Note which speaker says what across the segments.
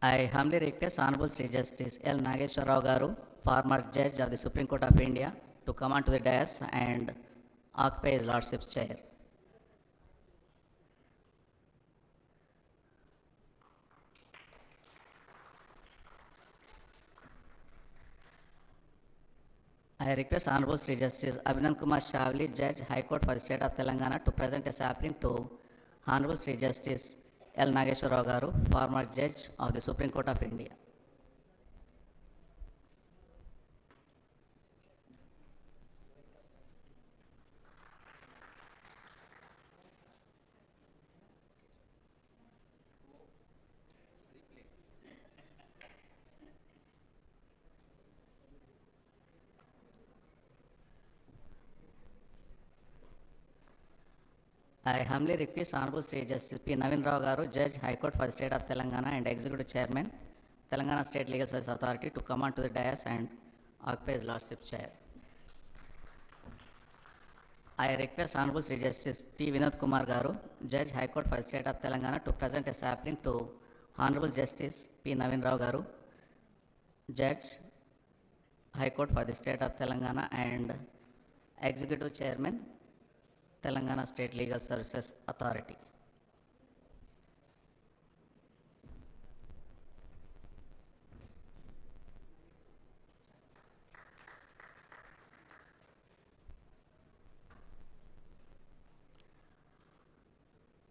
Speaker 1: I humbly request Honorable Sri Justice L. Nageshwar Rao Garu, former Judge of the Supreme Court of India, to come on to the dais and occupy his Lordship's chair. I request Honorable Sri Justice Abhinand Kumar Shavli, Judge, High Court for the State of Telangana, to present a sapling to Honorable Sri Justice L. Nageshwar Rao Garu, former Judge of the Supreme Court of India. I humbly request Honorable Sri Justice P. Navin Rao Garu, Judge, High Court for the State of Telangana and Executive Chairman, Telangana State Legal Service Authority, to come on to the dais and occupy his Lordship chair. I request Honorable Sri Justice T. Vinod Kumar Garu, Judge, High Court for the State of Telangana, to present a sapling to Honorable Justice P. Navin Rao Garu, Judge, High Court for the State of Telangana and Executive Chairman, Telangana State Legal Services Authority.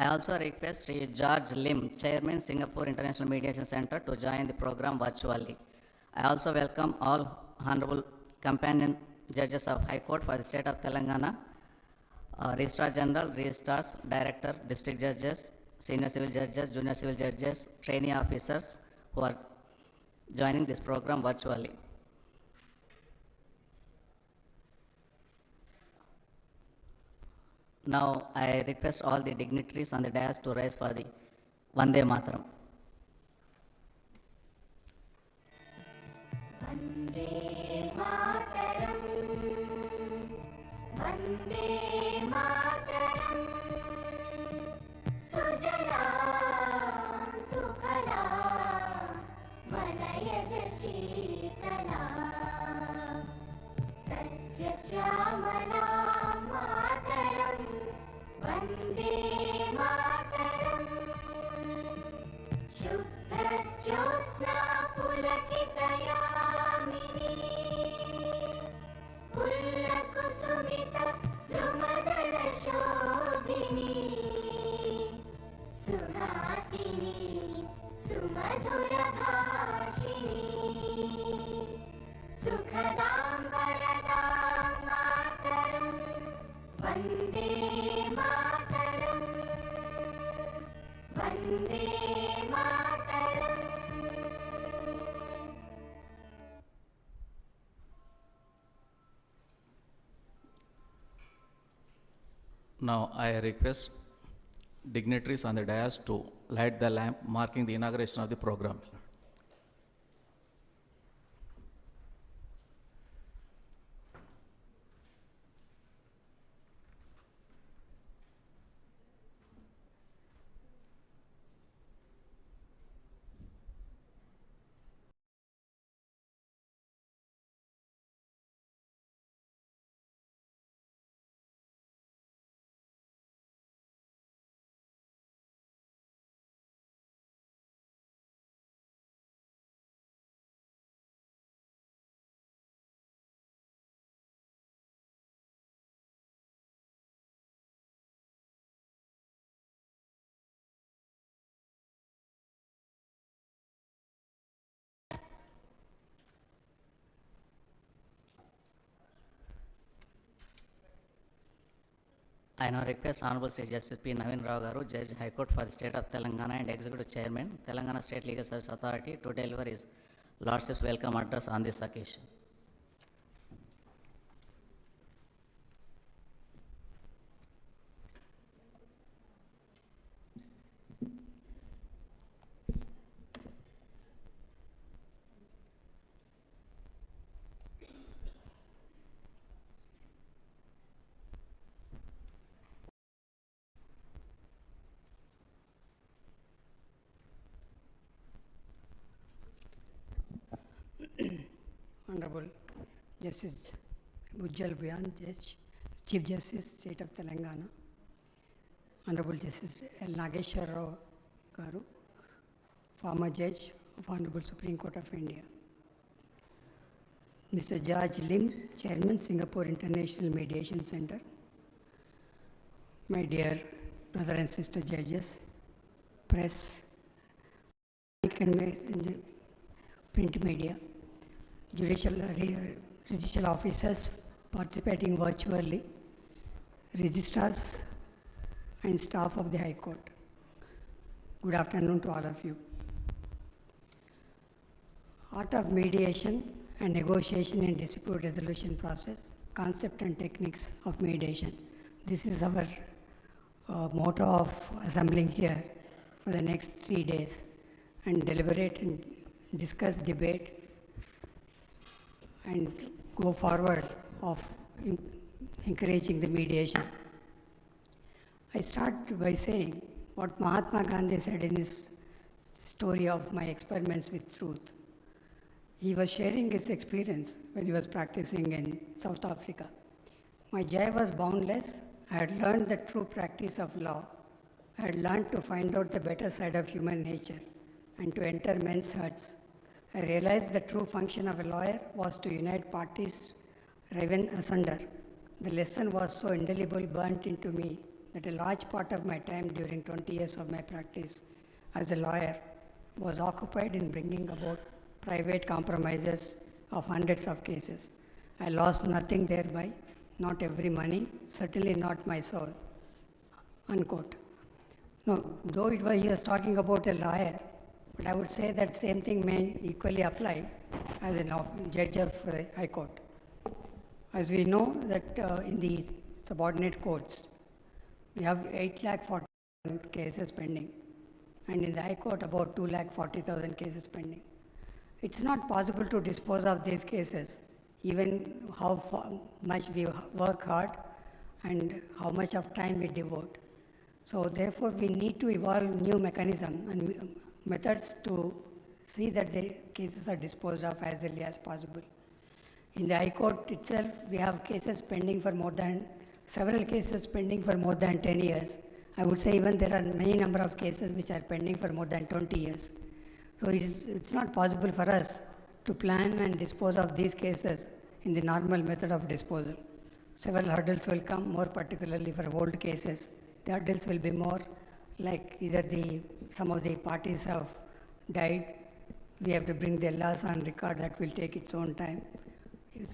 Speaker 1: I also request Sri George Lim, Chairman, Singapore International Mediation Center, to join the program virtually. I also welcome all Honorable Companion Judges of High Court for the State of Telangana, Registrar General, Registrars, Director, District Judges, Senior Civil Judges, Junior Civil Judges, Trainee Officers who are joining this program virtually. Now I request all the dignitaries on the dais to rise for the Vande Mataram.
Speaker 2: Vande Mataram, Vande Mataram, Sujala Sukhala, Malayaj Shitala, Sasya Shyamala Mataram, Vande Mataram, Shubhra Jyotsna Pulakitayamini, Pullakusumita Drumadala Shobhini, Suhasini Sumadhura Bhashini, Sukhadam Varadam Mataram, Vande Mataram, Vande Mataram.
Speaker 3: Now I request dignitaries on the dais to light the lamp marking the inauguration of the program.
Speaker 1: I now request Honorable Sri Justice P. Navin Rao Garu, Judge, High Court for the State of Telangana and Executive Chairman, Telangana State Legal Service Authority, to deliver his Lordship's welcome address on this occasion.
Speaker 4: Honorable Justice Bujjal Bhuyan, Judge, Chief Justice, State of Telangana, Honorable Justice L. Nageshwar Rao Garu, former Judge of Honorable Supreme Court of India, Mr. George Lim, Chairman, Singapore International Mediation Center, my dear brother and sister judges, press, and print media, judicial officers participating virtually, registrars and staff of the High Court. Good afternoon to all of you. Art of mediation and negotiation in dispute resolution process, concept and techniques of mediation. This is our motto of assembling here for the next 3 days and deliberate and discuss, debate and go forward of encouraging the mediation. I start by saying what Mahatma Gandhi said in his story of my experiments with truth. He was sharing his experience when he was practicing in South Africa. My joy was boundless. I had learned the true practice of law. I had learned to find out the better side of human nature and to enter men's hearts. I realized the true function of a lawyer was to unite parties riven asunder. The lesson was so indelible burnt into me that a large part of my time during 20 years of my practice as a lawyer was occupied in bringing about private compromises of hundreds of cases. I lost nothing thereby, not every money, certainly not my soul. Unquote. No, though he was talking about a lawyer, but I would say that same thing may equally apply as a judge of High Court. As we know that in the subordinate courts, we have 8,40,000 cases pending, and in the High Court about 2,40,000 cases pending. It's not possible to dispose of these cases, even how much we work hard and how much of time we devote. So therefore, we need to evolve new mechanisms and methods to see that the cases are disposed of as early as possible. In the High Court itself, we have cases pending for several cases pending for more than 10 years. I would say even there are many number of cases which are pending for more than 20 years. So it's not possible for us to plan and dispose of these cases in the normal method of disposal. Several hurdles will come, more particularly for old cases. The hurdles will be more like either some of the parties have died, we have to bring their laws on record, that will take its own time.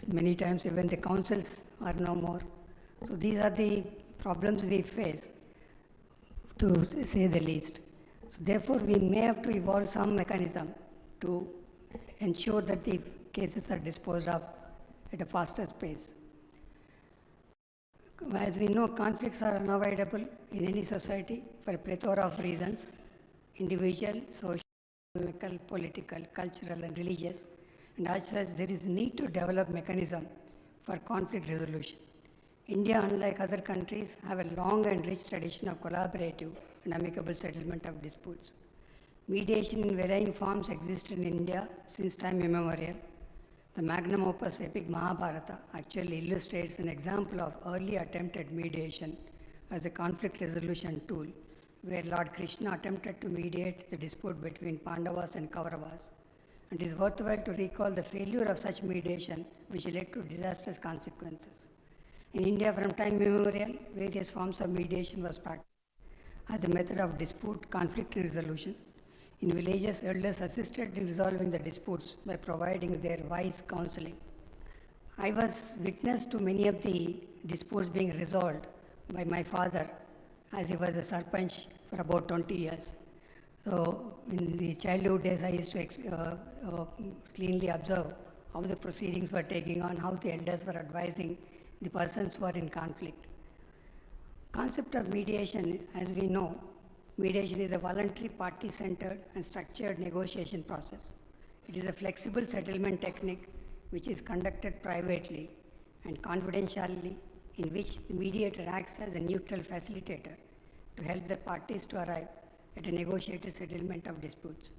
Speaker 4: Many times even the councils are no more. So these are the problems we face, to say the least. So therefore, we may have to evolve some mechanism to ensure that the cases are disposed of at a faster pace. As we know, conflicts are unavoidable in any society for a plethora of reasons: individual, social, economical, political, cultural, and religious. And as such, there is a need to develop mechanism for conflict resolution. India, unlike other countries, have a long and rich tradition of collaborative and amicable settlement of disputes. Mediation in varying forms existed in India since time immemorial. The magnum opus epic Mahabharata actually illustrates an example of early attempted mediation as a conflict resolution tool, where Lord Krishna attempted to mediate the dispute between Pandavas and Kauravas. It is worthwhile to recall the failure of such mediation, which led to disastrous consequences. In India, from time immemorial, various forms of mediation was practiced as a method of dispute, conflict resolution. In villages, elders assisted in resolving the disputes by providing their wise counseling. I was witness to many of the disputes being resolved by my father, as he was a sarpanch for about 20 years. So in the childhood days, I used to cleanly observe how the proceedings were taking on, how the elders were advising the persons who are in conflict. Concept of mediation, as we know, mediation is a voluntary, party-centered and structured negotiation process. It is a flexible settlement technique which is conducted privately and confidentially, in which the mediator acts as a neutral facilitator to help the parties to arrive at a negotiated settlement of disputes.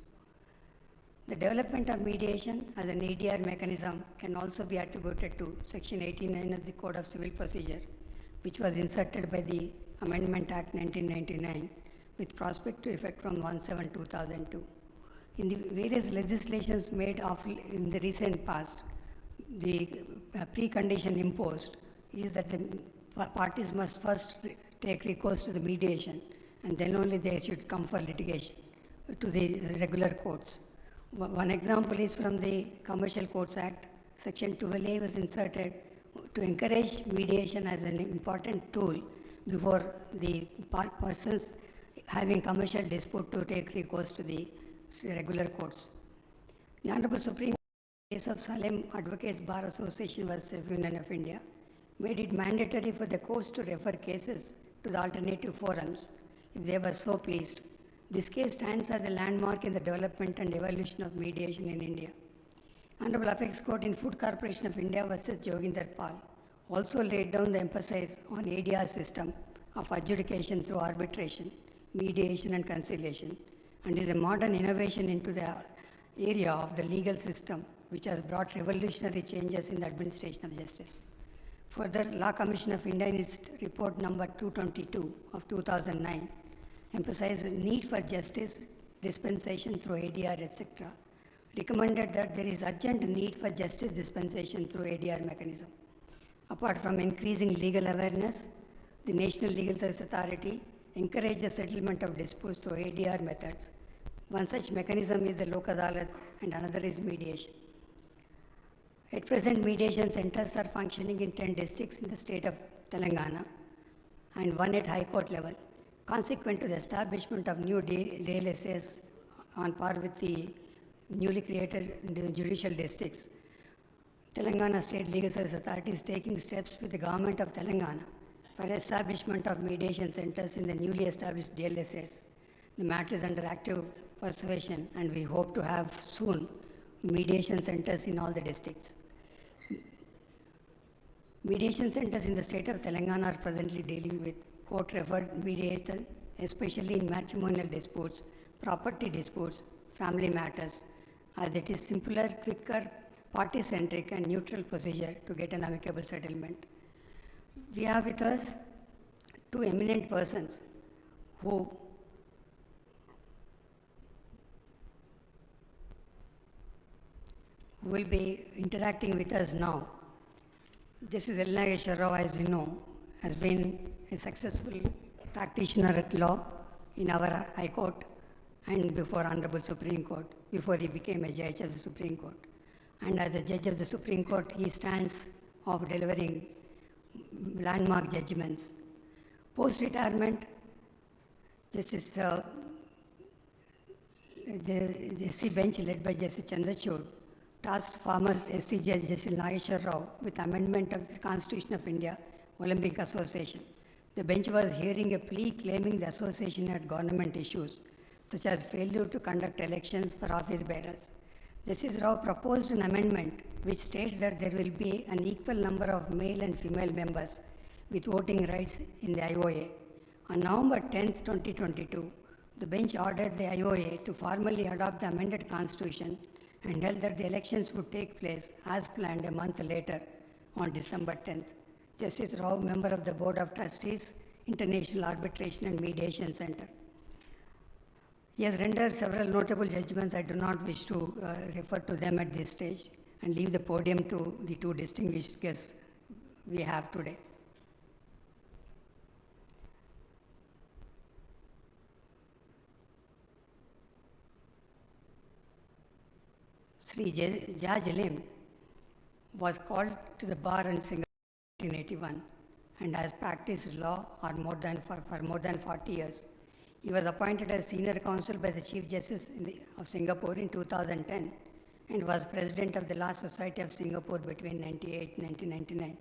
Speaker 4: The development of mediation as an ADR mechanism can also be attributed to Section 89 of the Code of Civil Procedure, which was inserted by the Amendment Act 1999 with prospective effect from 1/7/2002. In the various legislations made of in the recent past, the precondition imposed is that the parties must first take recourse to the mediation, and then only they should come for litigation to the regular courts. One example is from the Commercial Courts Act. Section 12A was inserted to encourage mediation as an important tool before the persons having commercial dispute to take recourse to the regular courts. The Honorable Supreme Court, in the case of Salem Advocates Bar Association vs. Union of India, made it mandatory for the courts to refer cases to the alternative forums if they were so pleased. This case stands as a landmark in the development and evolution of mediation in India. Honorable Apex Court in Food Corporation of India vs. Joginder Pal also laid down the emphasis on ADR system of adjudication through arbitration, mediation and conciliation, and is a modern innovation into the area of the legal system which has brought revolutionary changes in the administration of justice. Further, Law Commission of India in its report number 222 of 2009 emphasized the need for justice, dispensation through ADR, etc., recommended that there is urgent need for justice dispensation through ADR mechanism. Apart from increasing legal awareness, the National Legal Service Authority encouraged the settlement of disputes through ADR methods. One such mechanism is the Lok Adalat and another is mediation. At present, mediation centers are functioning in 10 districts in the state of Telangana and one at High Court level. Consequent to the establishment of new DLSAs on par with the newly created judicial districts, Telangana State Legal Service Authority is taking steps with the government of Telangana for establishment of mediation centers in the newly established DLSAs. The matter is under active persuasion and we hope to have soon mediation centers in all the districts. Mediation centers in the state of Telangana are presently dealing with court-referred mediation, especially in matrimonial disputes, property disputes, family matters, as it is simpler, quicker, party-centric and neutral procedure to get an amicable settlement. We have with us two eminent persons who will be interacting with us now. Justice Elna Nageswara Rao, as you know, has been a successful practitioner at law in our High Court and before Honorable Supreme Court, before he became a judge of the Supreme Court. And as a judge of the Supreme Court, he stands of delivering landmark judgments. Post-retirement, Justice the SC bench led by Justice Chandrachud tasked former SC Judge Justice Nageswara Rao with amendment of the Constitution of India Olympic Association. The bench was hearing a plea claiming the association had government issues, such as failure to conduct elections for office bearers. Justice Rao proposed an amendment which states that there will be an equal number of male and female members with voting rights in the IOA. On November 10, 2022, the bench ordered the IOA to formally adopt the amended constitution and held that the elections would take place as planned a month later on December 10th. Justice Rao, member of the Board of Trustees, International Arbitration and Mediation Center. He has rendered several notable judgments. I do not wish to refer to them at this stage and leave the podium to the two distinguished guests we have today. Sri Judge Lim was called to the bar in Singapore in 1981 and has practiced law for more than 40 years. He was appointed as senior counsel by the Chief Justice of Singapore in 2010 and was president of the Law Society of Singapore between 1998 and 1999.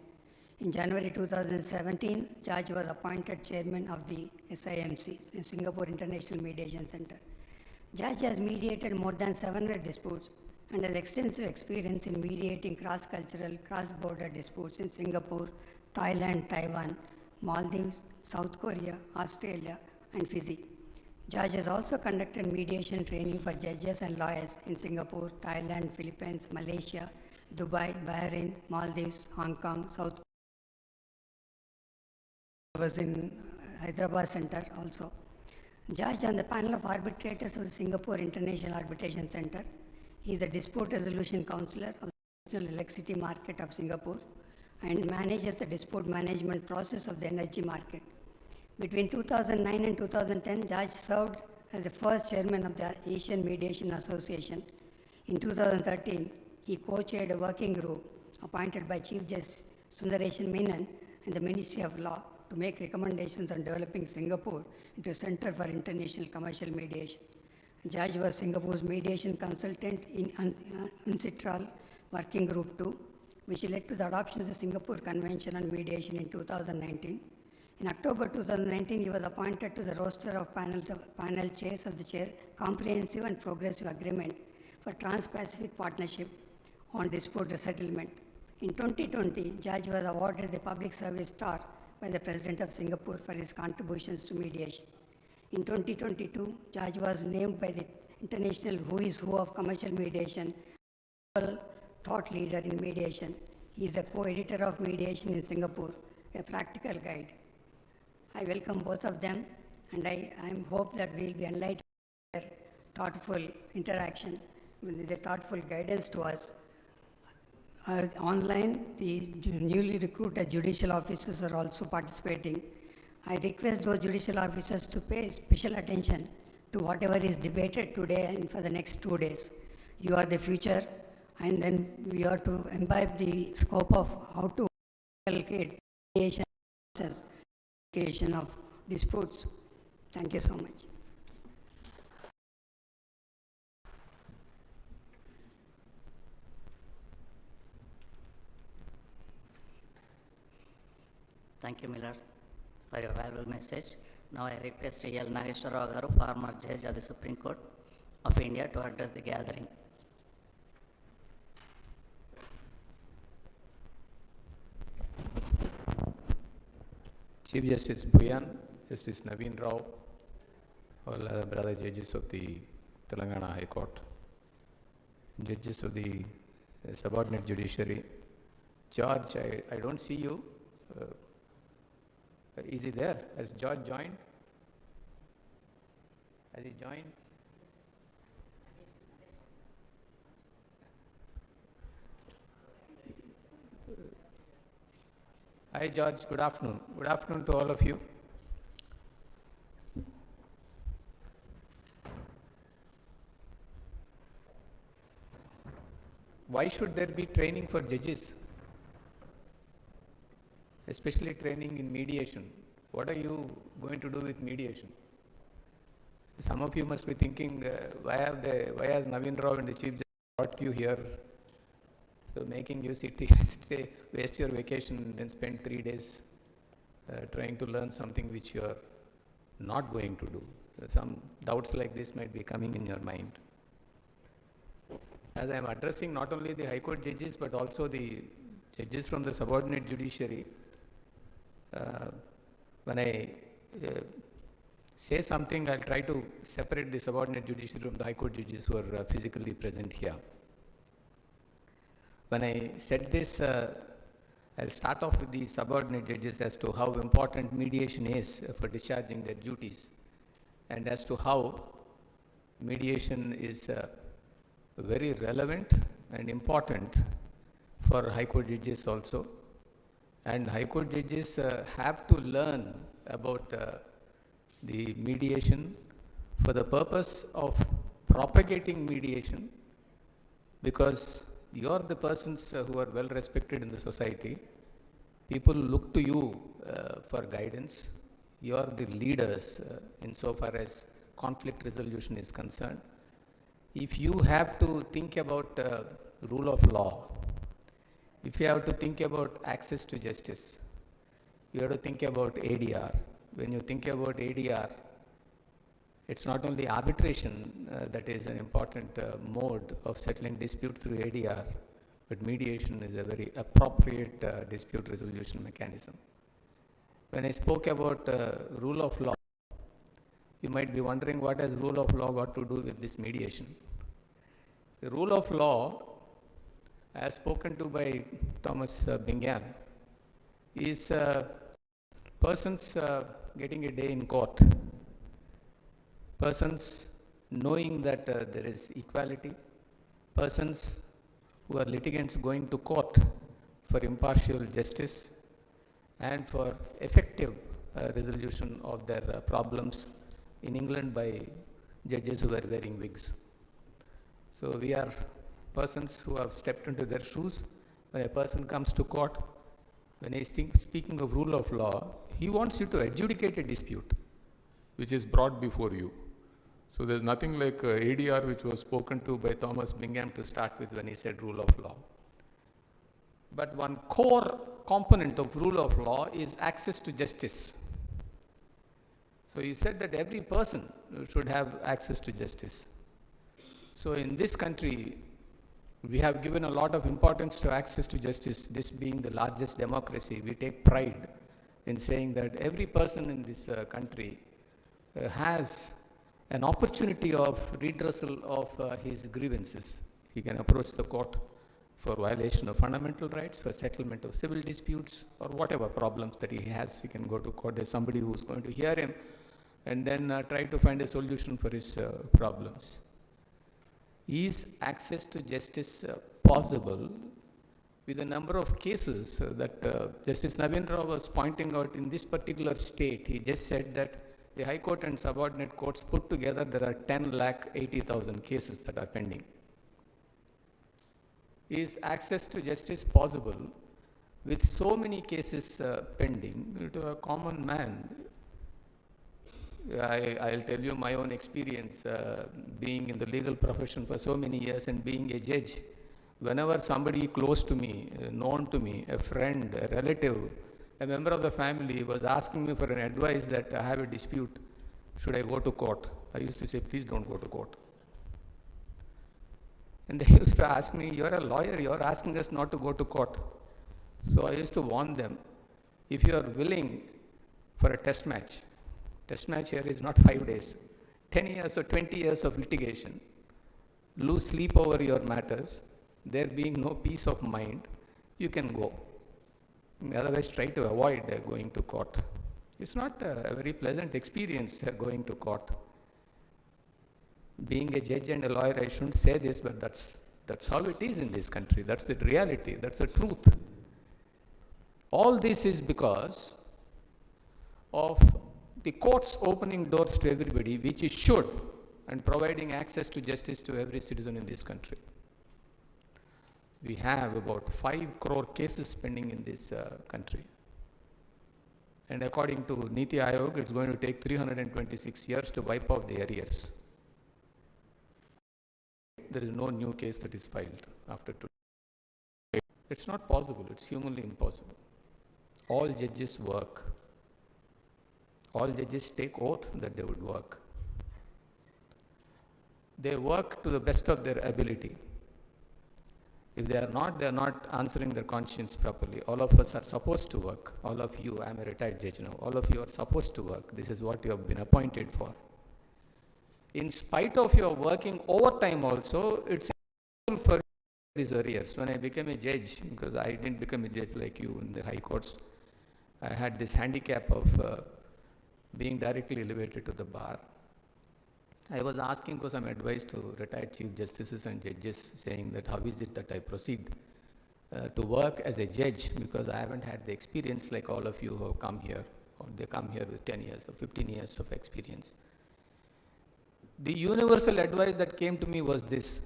Speaker 4: In January 2017, Judge was appointed chairman of the SIMC, Singapore International Mediation Center. Judge has mediated more than 700 disputes and has extensive experience in mediating cross-cultural, cross-border disputes in Singapore, Thailand, Taiwan, Maldives, South Korea, Australia, and Fiji. Judge has also conducted mediation training for judges and lawyers in Singapore, Thailand, Philippines, Malaysia, Dubai, Bahrain, Maldives, Hong Kong, South. Was in Hyderabad Center also. Judge on the panel of arbitrators of the Singapore International Arbitration Center. He is a dispute resolution counselor of the National Electricity Market of Singapore and manages the dispute management process of the energy market. Between 2009 and 2010, Judge served as the first chairman of the Asian Mediation Association. In 2013, he co-chaired a working group appointed by Chief Justice Sundaresan Menon and the Ministry of Law to make recommendations on developing Singapore into a center for international commercial mediation. Judge was Singapore's mediation consultant in UNCITRAL Working Group 2, which led to the adoption of the Singapore Convention on Mediation in 2019. In October 2019, he was appointed to the roster of panel chairs of the Comprehensive and Progressive Agreement for Trans-Pacific Partnership on Dispute Settlement. In 2020, Judge was awarded the Public Service Star by the President of Singapore for his contributions to mediation. In 2022, Judge was named by the International Who is Who of Commercial Mediation, thought leader in mediation. He is a co-editor of Mediation in Singapore, a practical guide. I welcome both of them, and I hope that we will be enlightened by their thoughtful interaction, with their thoughtful guidance to us. Online, the newly recruited judicial officers are also participating. I request those judicial officers to pay special attention to whatever is debated today and for the next 2 days. You are the future, and then we are to imbibe the scope of how to allocate mediation process of disputes. Thank you so much.
Speaker 1: Thank you, Miller, for your valuable message. Now I request L. Nageshwara Garu, former judge of the Supreme Court of India, to address the gathering.
Speaker 5: Chief Justice Buyan, Justice Naveen Rao, all other brother judges of the Telangana High Court, judges of the subordinate judiciary. George, I don't see you. Is he there? Has George joined? Has he joined? Hi George, good afternoon. Good afternoon to all of you. Why should there be training for judges? Especially training in mediation. What are you going to do with mediation? Some of you must be thinking, why has Naveen Rao and the Chief Justice brought you here? So making you sit here, say, waste your vacation and then spend 3 days trying to learn something which you are not going to do. Some doubts like this might be coming in your mind. As I am addressing not only the High Court judges but also the judges from the subordinate judiciary, when I say something, I'll try to separate the subordinate judiciary from the High Court judges who are physically present here. When I said this, I'll start off with the subordinate judges as to how important mediation is for discharging their duties, and as to how mediation is very relevant and important for High Court judges also. And High Court judges have to learn about the mediation for the purpose of propagating mediation, because you are the persons who are well respected in the society. People look to you for guidance. You are the leaders insofar as conflict resolution is concerned. If you have to think about rule of law, if you have to think about access to justice, you have to think about ADR. When you think about ADR, it's not only arbitration that is an important mode of settling disputes through ADR, but mediation is a very appropriate dispute resolution mechanism. When I spoke about rule of law, You might be wondering what has rule of law got to do with this mediation. The rule of law, as spoken to by Thomas Bingham, is persons getting a day in court, persons knowing that there is equality, persons who are litigants going to court for impartial justice and for effective resolution of their problems in England by judges who are wearing wigs. So we are persons who have stepped into their shoes. When a person comes to court, when he is speaking of rule of law, he wants you to adjudicate a dispute
Speaker 6: which is brought before you. So there's nothing like ADR which was spoken to by
Speaker 5: Thomas Bingham to start with when he said rule of law. But one core component of rule of law is access to justice. So he said that every person should have access to justice. So in this country, we have given a lot of importance to access to justice. This being the largest democracy, we take pride in saying that every person in this country has an opportunity of redressal of his grievances. He can approach the court for violation of fundamental rights, for settlement of civil disputes, or whatever problems that he has. He can go to court as somebody who is going to hear him and then try to find a solution for his problems. Is access to justice possible with a number of cases that Justice Navin Rao was pointing out in this particular state? He just said that the High Court and subordinate courts put together, there are 10,80,000 cases that are pending. Is access to justice possible with so many cases pending to a common man? I'll tell you my own experience being in the legal profession for so many years and being a judge. Whenever somebody close to me, known to me, a friend, a relative, a member of the family was asking me for an advice that I have a dispute, should I go to court? I used to say, please don't go to court. And they used to ask me, you're a lawyer, you're asking us not to go to court. So I used to warn them, if you are willing for a test match here is not 5 days, 10 years or 20 years of litigation, lose sleep over your matters, there being no peace of mind, you can go. Otherwise, try to avoid going to court. It's not a very pleasant experience going to court. Being a judge and a lawyer, I shouldn't say this, but that's how it is in this country. That's the reality. That's the truth. All this is because of the courts opening doors to everybody, which it should, and providing access to justice to every citizen in this country. We have about 5 crore cases pending in this country. And according to Niti Aayog, it's going to take 326 years to wipe out the arrears. There is no new case that is filed after today. It's not possible. It's humanly impossible. All judges work. All judges take oath that they would work. They work to the best of their ability. If they are not answering their conscience properly. All of us are supposed to work. All of you, I am a retired judge now, all of you are supposed to work. This is what you have been appointed for. In spite of your working overtime also, it's for these arrears. When I became a judge, because I didn't become a judge like you in the high courts, I had this handicap of being directly elevated to the bar. I was asking for some advice to retired chief justices and judges, saying that how is it that I proceed to work as a judge, because I haven't had the experience like all of you who have come here, or they come here with 10 years or 15 years of experience. The universal advice that came to me was this: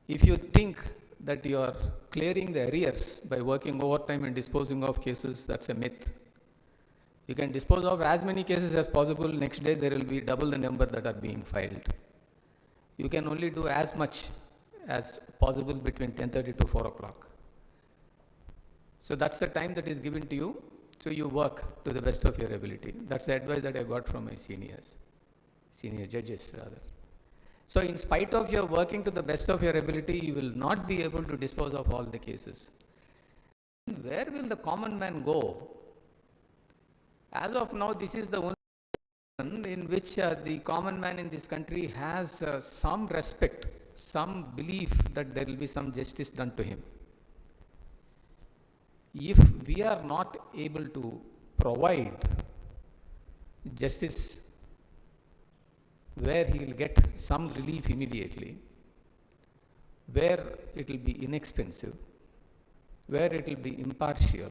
Speaker 5: if you think that you are clearing the arrears by working overtime and disposing of cases, that's a myth. You can dispose of as many cases as possible. Next day there will be double the number that are being filed. You can only do as much as possible between 10:30 to 4 o'clock. So that's the time that is given to you. So you work to the best of your ability. That's the advice that I got from my senior judges rather. So in spite of your working to the best of your ability, you will not be able to dispose of all the cases. Where will the common man go? As of now, this is the only in which the common man in this country has some respect, some belief that there will be some justice done to him. If we are not able to provide justice where he will get some relief immediately, where it will be inexpensive, where it will be impartial,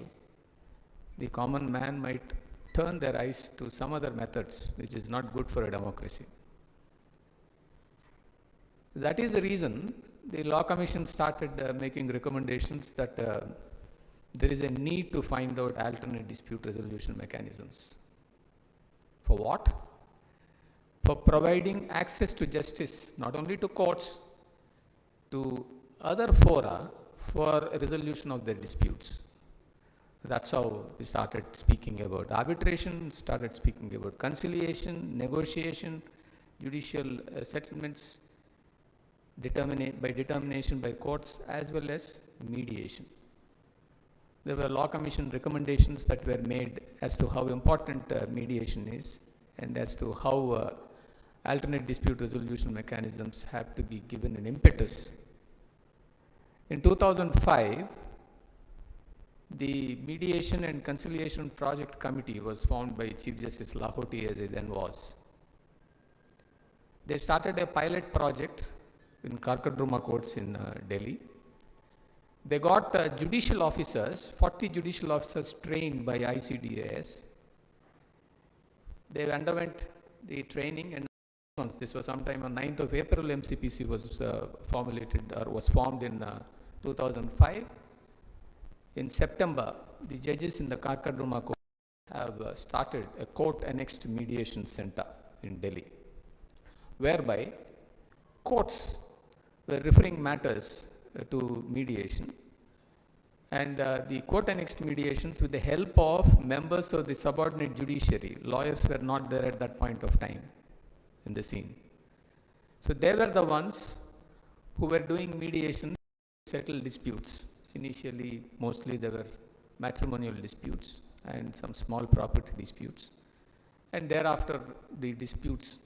Speaker 5: the common man might turn their eyes to some other methods which is not good for a democracy. That is the reason the Law Commission started making recommendations that there is a need to find out alternate dispute resolution mechanisms. For what? For providing access to justice, not only to courts, to other fora for resolution of their disputes. That's how we started speaking about arbitration, started speaking about conciliation, negotiation, judicial settlements, by determination by courts, as well as mediation. There were Law Commission recommendations that were made as to how important mediation is and as to how alternate dispute resolution mechanisms have to be given an impetus. In 2005, the Mediation and Conciliation Project Committee was formed by Chief Justice Lahoti as he then was. They started a pilot project in Karkadruma courts in Delhi. They got judicial officers, 40 judicial officers trained by ICDAS. They underwent the training, and this was sometime on 9th of April, MCPC was formulated or was formed in 2005. In September, the judges in the Karkadruma court have started a court-annexed mediation center in Delhi, whereby courts were referring matters to mediation, and the court-annexed mediations with the help of members of the subordinate judiciary. Lawyers were not there at that point of time in the scene. So they were the ones who were doing mediation to settle disputes. Initially, mostly there were matrimonial disputes and some small property disputes. And thereafter, the disputes,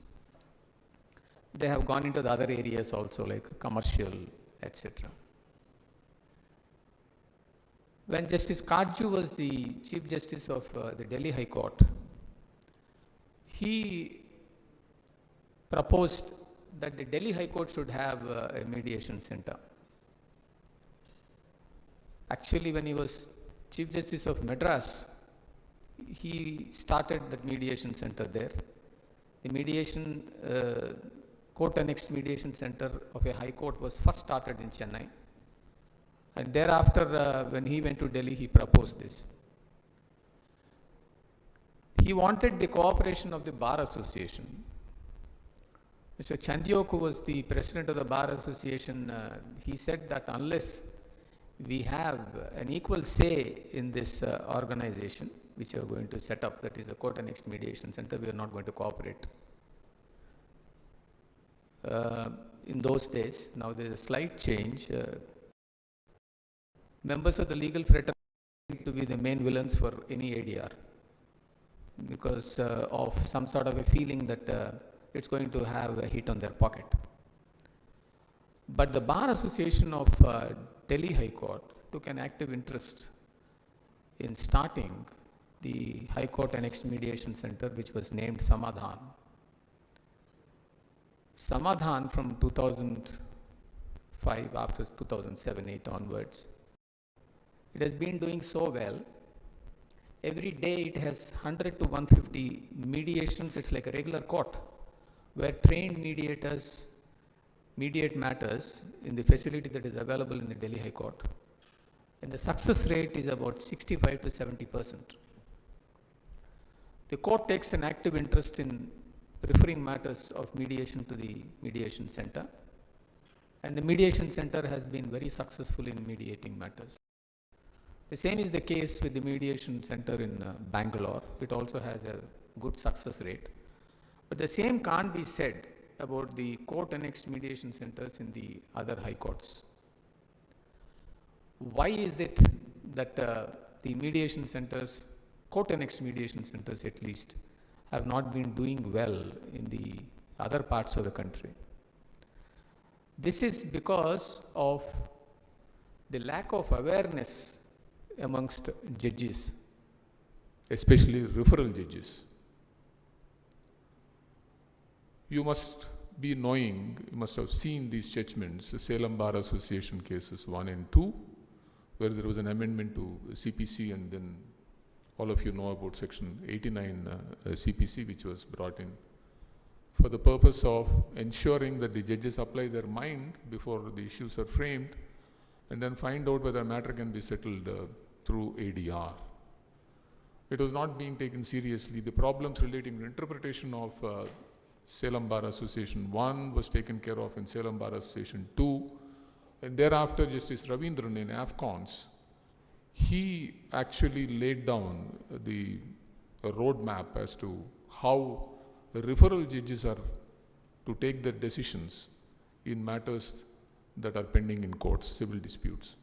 Speaker 5: they have gone into the other areas also, like commercial, etc. When Justice Karju was the Chief Justice of the Delhi High Court, he proposed that the Delhi High Court should have a mediation center. Actually, when he was Chief Justice of Madras, he started that mediation center there. The mediation, court-annexed mediation center of a high court was first started in Chennai. And thereafter, when he went to Delhi, he proposed this. He wanted the cooperation of the Bar Association. Mr. Chandyok, who was the president of the Bar Association, he said that unless we have an equal say in this organization, which we are going to set up, that is a court-annexed mediation center, we are not going to cooperate. In those days, now there is a slight change. Members of the legal fraternity seem to be the main villains for any ADR because of some sort of a feeling that it's going to have a hit on their pocket. But the Bar Association of Delhi High Court took an active interest in starting the High Court Annexed Mediation Center, which was named Samadhan. Samadhan from 2005 after 2007-8 onwards, it has been doing so well. Every day it has 100 to 150 mediations. It's like a regular court where trained mediators mediate matters in the facility that is available in the Delhi High Court. And the success rate is about 65 to 70%. The court takes an active interest in referring matters of mediation to the mediation center. And the mediation center has been very successful in mediating matters. The same is the case with the mediation center in Bangalore. It also has a good success rate. But the same can't be said about the court-annexed mediation centers in the other high courts. Why is it that the mediation centers, court-annexed mediation centers at least, have not been doing well in the other parts of the country. This is because of the lack of awareness amongst judges,
Speaker 6: especially referral judges. You must be knowing, you must have seen these judgments, the Salem Bar Association cases 1 and 2, where there was an amendment to CPC, and then all of you know about section 89 CPC, which was brought in for the purpose of ensuring that the judges apply their mind before the issues are framed, and then find out whether a matter can be settled through ADR. It was not being taken seriously. The problems relating to interpretation of Salem Bar Association 1 was taken care of in Salem Bar Association 2, and thereafter Justice Ravindran in AFCONS, he actually laid down the roadmap as to how referral judges are to take their decisions in matters that are pending in courts, civil disputes.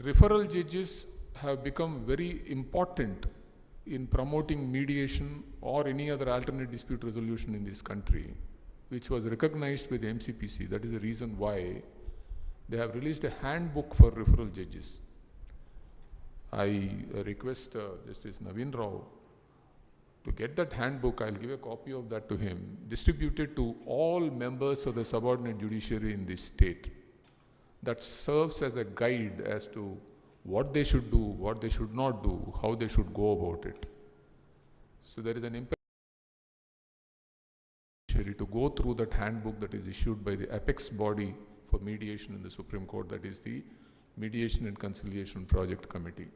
Speaker 6: Referral judges have become very important in promoting mediation or any other alternate dispute resolution in this country, which was recognized by the MCPC. That is the reason why they have released a handbook for referral judges. I request Justice Naveen Rao to get that handbook. I'll give a copy of that to him, distributed to all members of the subordinate judiciary in this state. That serves as a guide as to what they should do, what they should not do, how they should go about it. So there is an imperative to go through that handbook that is issued by the apex body for mediation in the Supreme Court, that is the Mediation and Conciliation Project Committee.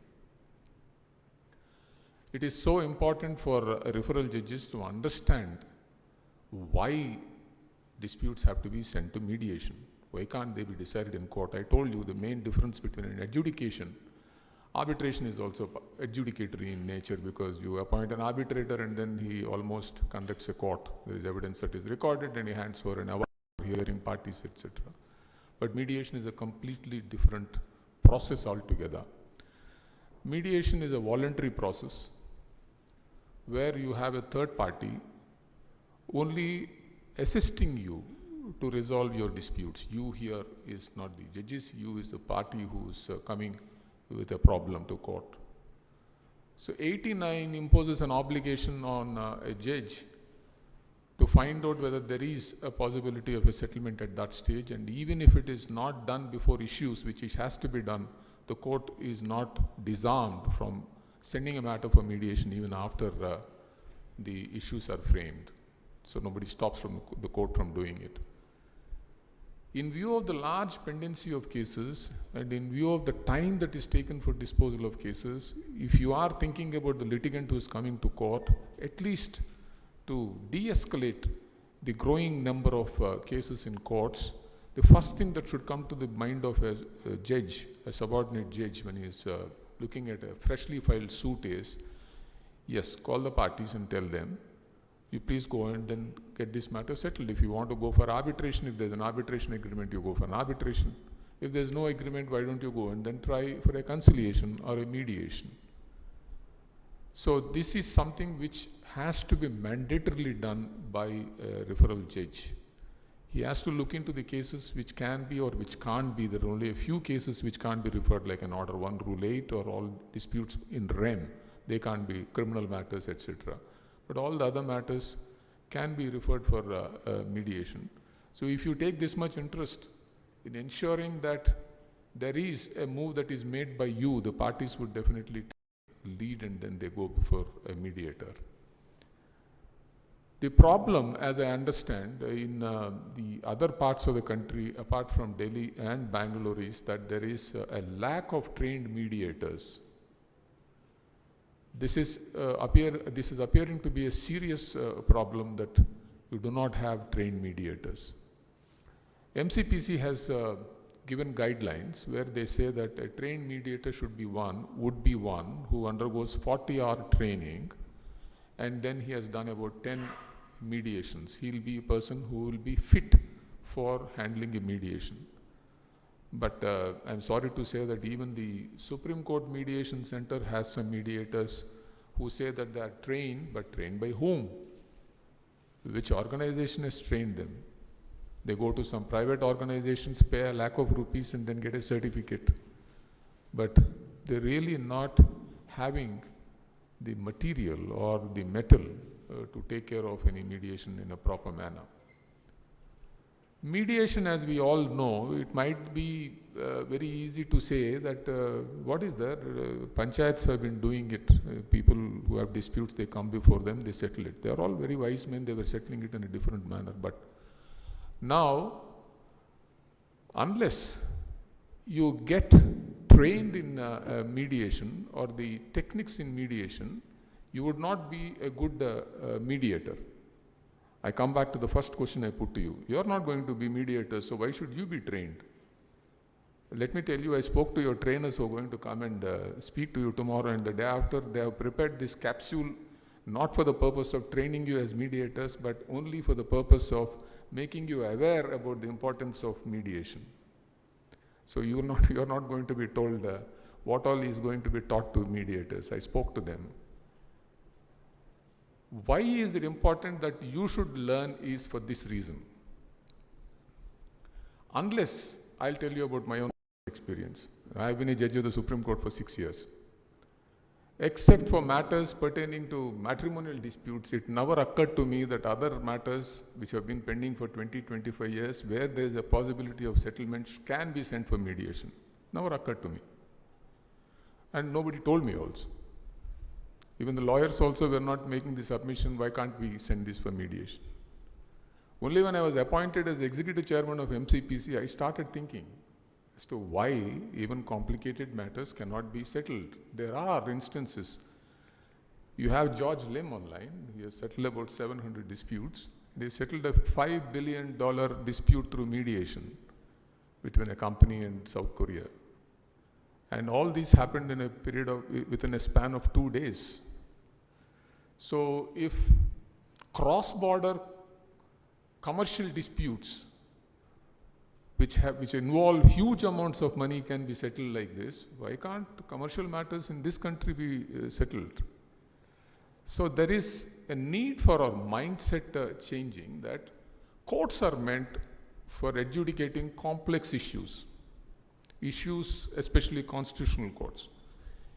Speaker 6: It is so important for referral judges to understand why disputes have to be sent to mediation. Why can't they be decided in court? I told you the main difference between an adjudication, arbitration is also adjudicatory in nature, because you appoint an arbitrator and then he almost conducts a court. There is evidence that is recorded and he hands over an award, hearing parties, etc. But mediation is a completely different process altogether. Mediation is a voluntary process where you have a third party only assisting you to resolve your disputes. You here is not the judges, you is the party who is coming with a problem to court. So 89 imposes an obligation on a judge to find out whether there is a possibility of a settlement at that stage, and even if it is not done before issues, which has to be done, the court is not disarmed from sending a matter for mediation even after the issues are framed. So nobody stops from the court from doing it. In view of the large pendency of cases and in view of the time that is taken for disposal of cases, if you are thinking about the litigant who is coming to court, at least to de-escalate the growing number of cases in courts, the first thing that should come to the mind of a judge, a subordinate judge, when he is looking at a freshly filed suit is, yes, call the parties and tell them, you please go and then get this matter settled. If you want to go for arbitration, if there's an arbitration agreement, you go for an arbitration. If there's no agreement, why don't you go and then try for a conciliation or a mediation? So this is something which has to be mandatorily done by a referral judge. He has to look into the cases which can be or which can't be. There are only a few cases which can't be referred, like an Order 1, Rule 8, or all disputes in REM. They can't be criminal matters, etc. But all the other matters can be referred for mediation. So if you take this much interest in ensuring that there is a move that is made by you, the parties would definitely take lead and then they go before a mediator. The problem, as I understand, in the other parts of the country, apart from Delhi and Bangalore, is that there is a lack of trained mediators. This is appearing to be a serious problem, that you do not have trained mediators. MCPC has given guidelines where they say that a trained mediator would be one who undergoes 40-hour training, and then he has done about 10 mediations. He will be a person who will be fit for handling a mediation. But I'm sorry to say that even the Supreme Court Mediation Center has some mediators who say that they are trained, but trained by whom? Which organization has trained them? They go to some private organizations, pay a lakh of rupees and then get a certificate. But they're really not having the material or the metal to take care of any mediation in a proper manner. Mediation, as we all know, it might be very easy to say that what is there? Panchayats have been doing it. People who have disputes, they come before them, they settle it. They are all very wise men, they were settling it in a different manner. But now, unless you get trained in mediation or the techniques in mediation, you would not be a good mediator. I come back to the first question I put to you. You are not going to be mediators, so why should you be trained? Let me tell you, I spoke to your trainers who are going to come and speak to you tomorrow and the day after. They have prepared this capsule not for the purpose of training you as mediators, but only for the purpose of making you aware about the importance of mediation. So you are not going to be told what all is going to be taught to mediators. I spoke to them. Why is it important that you should learn is for this reason. Unless, I'll tell you about my own experience. I've been a judge of the Supreme Court for 6 years. Except for matters pertaining to matrimonial disputes, it never occurred to me that other matters which have been pending for 20-25 years, where there is a possibility of settlement, can be sent for mediation. Never occurred to me. And nobody told me also. Even the lawyers also were not making the submission, why can't we send this for mediation? Only when I was appointed as executive chairman of MCPC, I started thinking as to why even complicated matters cannot be settled. There are instances. You have George Lim online. He has settled about 700 disputes. He settled a $5 billion dispute through mediation between a company and South Korea. And all these happened in a period of, within a span of 2 days. So if cross-border commercial disputes which involve huge amounts of money can be settled like this, why can't commercial matters in this country be settled? So there is a need for our mindset changing, that courts are meant for adjudicating complex issues, especially constitutional courts.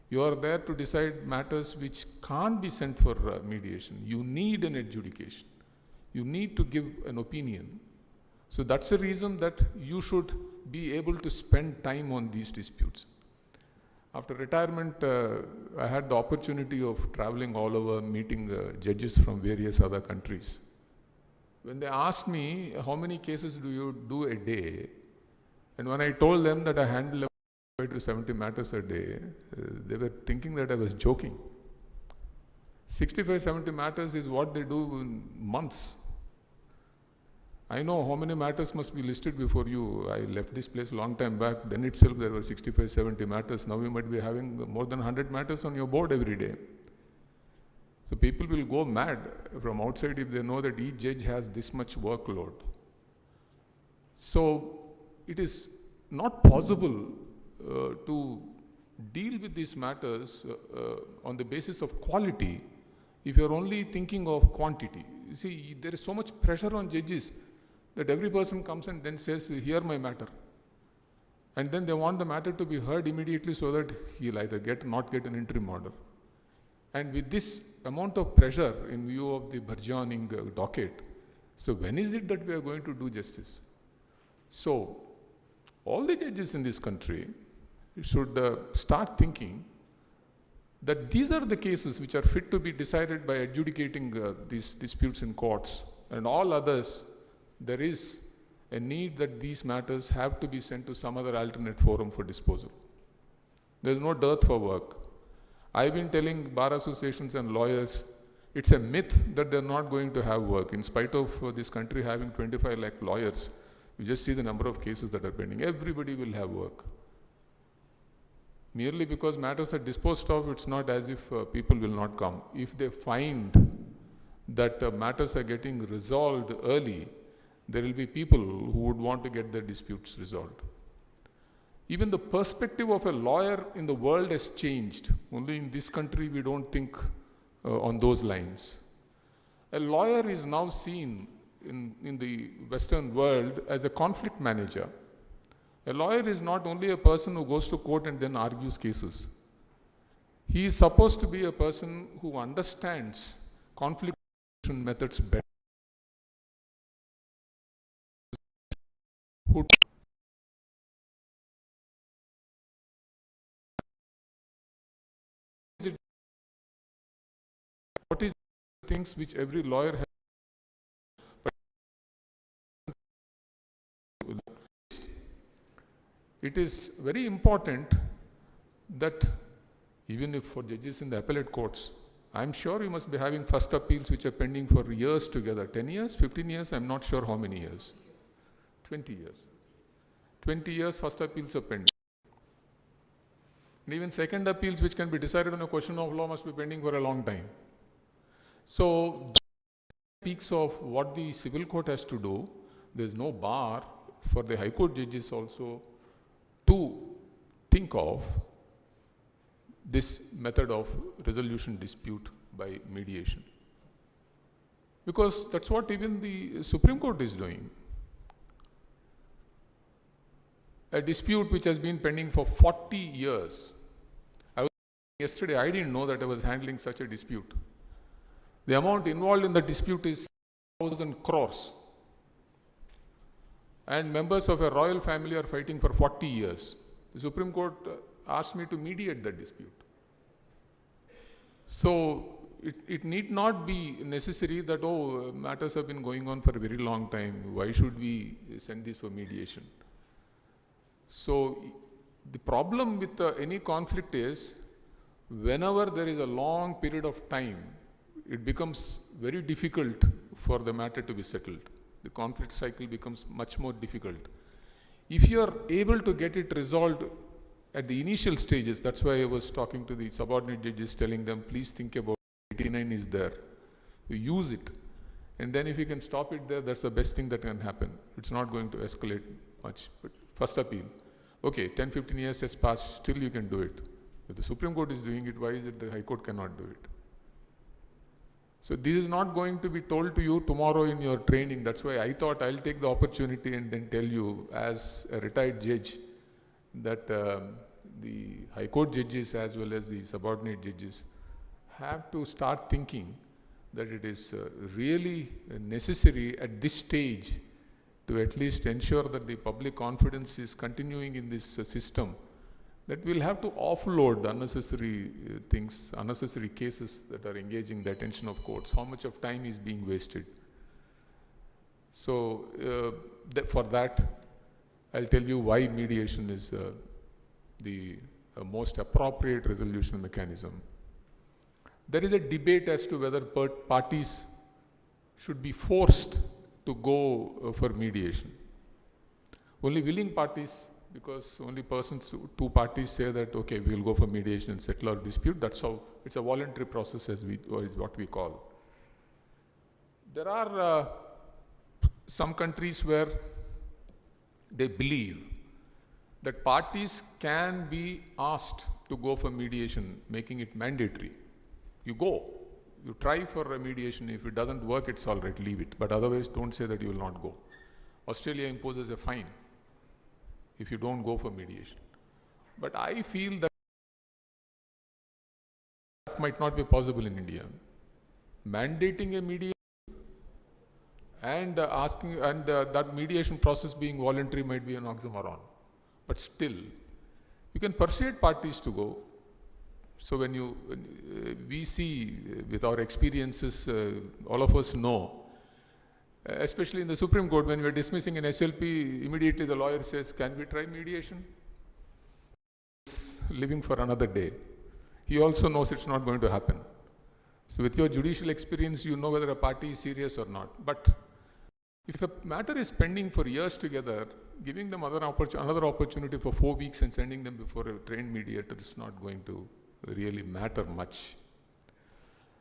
Speaker 6: You are there to decide matters which can't be sent for mediation. You need an adjudication. You need to give an opinion. So that's the reason that you should be able to spend time on these disputes. After retirement, I had the opportunity of traveling all over, meeting judges from various other countries. When they asked me, how many cases do you do a day? And when I told them that I handle 65 to 70 matters a day, they were thinking that I was joking. 65, 70 matters is what they do in months. I know how many matters must be listed before you. I left this place a long time back. Then itself there were 65, 70 matters. Now you might be having more than 100 matters on your board every day. So people will go mad from outside if they know that each judge has this much workload. So it is not possible to deal with these matters on the basis of quality if you are only thinking of quantity. You see, there is so much pressure on judges that every person comes and then says, hear my matter. And then they want the matter to be heard immediately so that he'll either not get an interim order. And with this amount of pressure in view of the burgeoning docket, so when is it that we are going to do justice? So, all the judges in this country should start thinking that these are the cases which are fit to be decided by adjudicating these disputes in courts, and all others, there is a need that these matters have to be sent to some other alternate forum for disposal. There is no dearth for work. I've been telling bar associations and lawyers, it's a myth that they're not going to have work. In spite of this country having 25 lakh lawyers, you just see the number of cases that are pending. Everybody will have work. Merely because matters are disposed of, it's not as if people will not come. If they find that matters are getting resolved early, there will be people who would want to get their disputes resolved. Even the perspective of a lawyer in the world has changed. Only in this country we don't think on those lines. A lawyer is now seen in the Western world as a conflict manager. A lawyer is not only a person who goes to court and then argues cases. He is supposed to be a person who understands conflict resolution methods better. Who is it, what is the things which every lawyer has? It is very important that even if for judges in the appellate courts, I'm sure you must be having first appeals which are pending for years together. 10 years, 15 years, I'm not sure how many years. 20 years. 20 years first appeals are pending. And even second appeals which can be decided on a question of law must be pending for a long time. So, that speaks of what the civil court has to do. There is no bar for the high court judges also to think of this method of resolution dispute by mediation. Because that's what even the Supreme Court is doing. A dispute which has been pending for 40 years. Yesterday, I didn't know that I was handling such a dispute. The amount involved in the dispute is 1,000 crores. And members of a royal family are fighting for 40 years. The Supreme Court asked me to mediate that dispute. So, it need not be necessary that, oh, matters have been going on for a very long time. Why should we send this for mediation? So, the problem with any conflict is, whenever there is a long period of time, it becomes very difficult for the matter to be settled. The conflict cycle becomes much more difficult. If you are able to get it resolved at the initial stages, that's why I was talking to the subordinate judges, telling them, please think about 89 is there. You use it. And then if you can stop it there, that's the best thing that can happen. It's not going to escalate much. But first appeal. Okay, 10, 15 years has passed, still you can do it. If the Supreme Court is doing it, why is it the High Court cannot do it? So this is not going to be told to you tomorrow in your training. That's why I thought I'll take the opportunity and then tell you as a retired judge that the High Court judges as well as the subordinate judges have to start thinking that it is really necessary at this stage to at least ensure that the public confidence is continuing in this system, that we'll have to offload the unnecessary things, unnecessary cases that are engaging the attention of courts. How much of time is being wasted? So, for that, I'll tell you why mediation is the most appropriate resolution mechanism. There is a debate as to whether parties should be forced to go for mediation. Only willing parties, because only two parties say that, okay, we will go for mediation and settle our dispute. That's how, it's a voluntary process is what we call. There are some countries where they believe that parties can be asked to go for mediation, making it mandatory. You go, you try for a mediation. If it doesn't work, it's all right, leave it. But otherwise, don't say that you will not go. Australia imposes a fine if you don't go for mediation. But I feel that might not be possible in India. Mandating a mediation and asking, and that mediation process being voluntary might be an oxymoron. But still, you can persuade parties to go. So when we see with our experiences, all of us know, especially in the Supreme Court, when we are dismissing an SLP, immediately the lawyer says, can we try mediation? Living for another day. He also knows it's not going to happen. So with your judicial experience, you know whether a party is serious or not. But if a matter is pending for years together, giving them another opportunity for 4 weeks and sending them before a trained mediator is not going to really matter much.